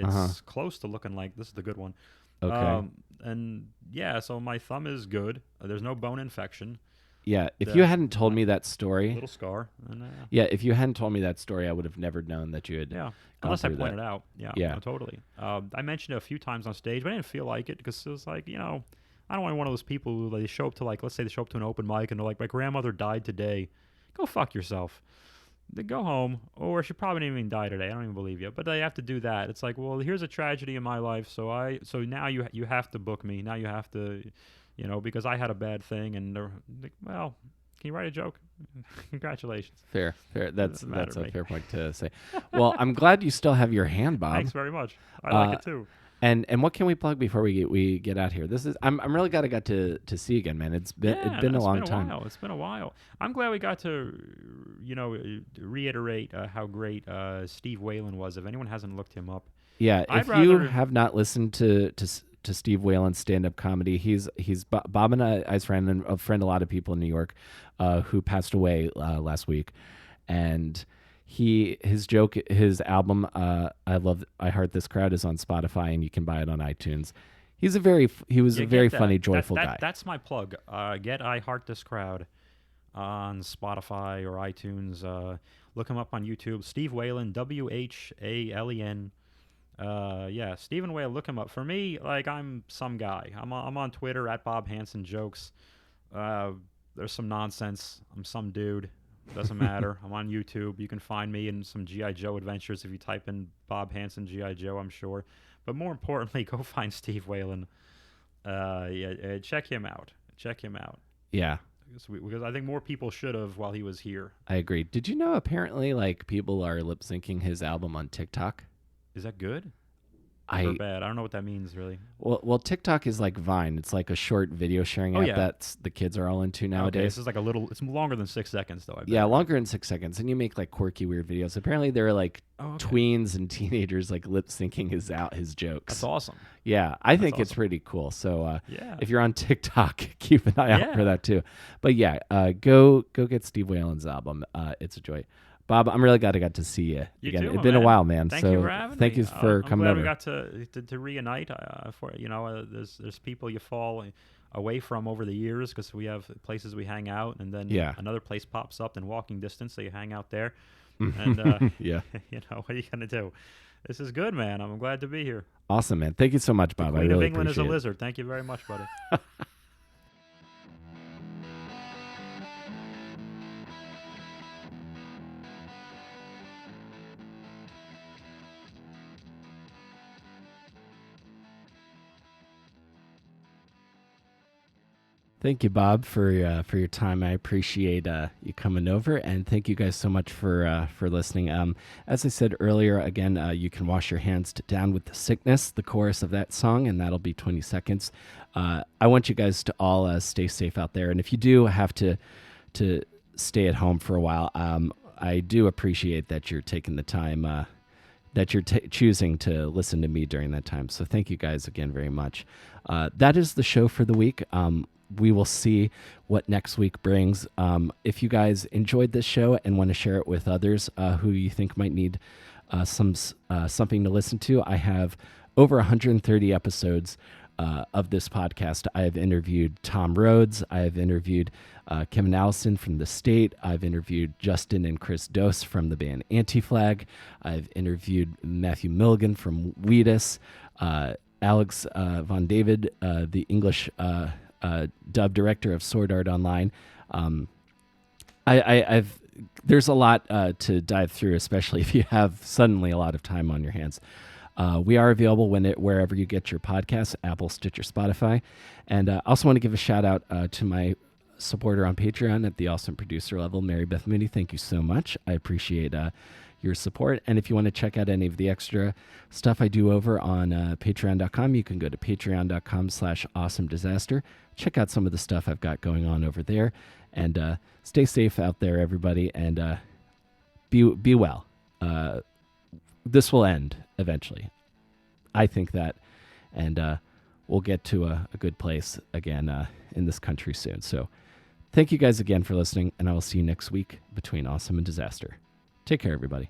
Uh-huh. It's close to looking like this is the good one. Okay. And yeah, so my thumb is good. There's no bone infection. Yeah, if you The hadn't told my me that story, little scar. And yeah, if you hadn't told me that story, I would have never known that you had yeah, gone unless I through that. pointed out. Yeah, Yeah. no, totally. I mentioned it a few times on stage, but I didn't feel like it because it was like, I don't want to be one of those people who they show up to let's say they show up to an open mic and they're like, my grandmother died today. Go fuck yourself. Then go home, or she probably didn't even die today. I don't even believe you, but they have to do that. It's like, well, here's a tragedy in my life, so now you have to book me. Now you have to, because I had a bad thing, and they're like, well, can you write a joke? Congratulations. Fair, fair. That's Doesn't matter to a me. fair point to say. Well, I'm glad you still have your hand, Bob. Thanks very much. I like Uh, it too. and what can we plug before we get out here? This is I'm really glad I got to see you again, man. It's Yeah, been a it's long been a time. while. It's been a while. I'm glad we got to, reiterate how great Steve Whalen was. If anyone hasn't looked him up, Yeah, I'd if you rather. have not listened to Steve Whalen's stand up comedy, he's Bob and I's friend, and a friend a lot of people in New York, who passed away last week, and his album I Heart This Crowd is on Spotify, and you can buy it on iTunes. He was Yeah, a very get that. funny, joyful guy. That's my plug. Get I Heart This Crowd on Spotify or iTunes. Look him up on YouTube. Steve Whalen, Whalen. Yeah, Stephen Whale. Look him up. For me, I'm some guy. I'm on Twitter at Bob Hansen Jokes. Uh, there's some nonsense. I'm some dude. Doesn't matter. I'm on YouTube. You can find me in some GI Joe adventures if you type in Bob Hansen GI Joe. I'm sure. But more importantly, go find Steve Whalen. Check him out. Check him out. Yeah, Because I think more people should have while he was here. I agree. Did you know apparently people are lip syncing his album on TikTok? Is that good I or bad? I don't know what that means really. Well, TikTok is like Vine. It's like a short video sharing Oh, app yeah. that the kids are all into Okay, nowadays. this is like a little. It's longer than 6 seconds though. I bet. Yeah, right? longer than 6 seconds, and you make quirky, weird videos. Apparently, there are Oh, okay. tweens and teenagers lip syncing his jokes. That's awesome. Yeah, I think it's awesome. pretty cool. So Yeah. if you're on TikTok, keep an eye out Yeah. for that too. But yeah, go get Steve Whalen's album. It's a joy. Bob, I'm really glad I got to see you You again. too, It's my been a man. while, man. Thank so you for having thank me. you for I'm coming glad over. we got to reunite. There's people you fall away from over the years because we have places we hang out, and then Yeah. another place pops up in walking distance, so you hang out there. And Yeah, what are you gonna do? This is good, man. I'm glad to be here. awesome, man. Thank you so much, Bob. I Queen really of England is a appreciate it. lizard. Thank you very much, buddy. Thank you, Bob, for your time. I appreciate you coming over, and thank you guys so much for listening. As I said earlier, again, you can wash your hands down with the sickness, the chorus of that song, and that'll be 20 seconds. I want you guys to all stay safe out there, and if you do have to stay at home for a while, I do appreciate that you're taking the time. That you're choosing to listen to me during that time. So thank you guys again very much. That is the show for the week. We will see what next week brings. If you guys enjoyed this show and want to share it with others who you think might need something to listen to, I have over 130 episodes of this podcast. I have interviewed Tom Rhodes. I have interviewed Kevin Allison from The State. I've interviewed Justin and Chris Dose from the band Anti-Flag. I've interviewed Matthew Milligan from Wheatus. Alex Von David, the English dub director of Sword Art Online. There's a lot to dive through, especially if you have suddenly a lot of time on your hands. We are available wherever you get your podcasts, Apple, Stitcher, Spotify. And I also want to give a shout out to my supporter on Patreon at the awesome producer level, Mary Beth Mooney. Thank you so much. I appreciate your support. And if you want to check out any of the extra stuff I do over on patreon.com, you can go to patreon.com/awesomedisaster. Check out some of the stuff I've got going on over there. And stay safe out there, everybody. And be well. This will end eventually. I think that. And we'll get to a good place again in this country soon. So thank you guys again for listening, and I will see you next week between Awesome and Disaster. Take care, everybody.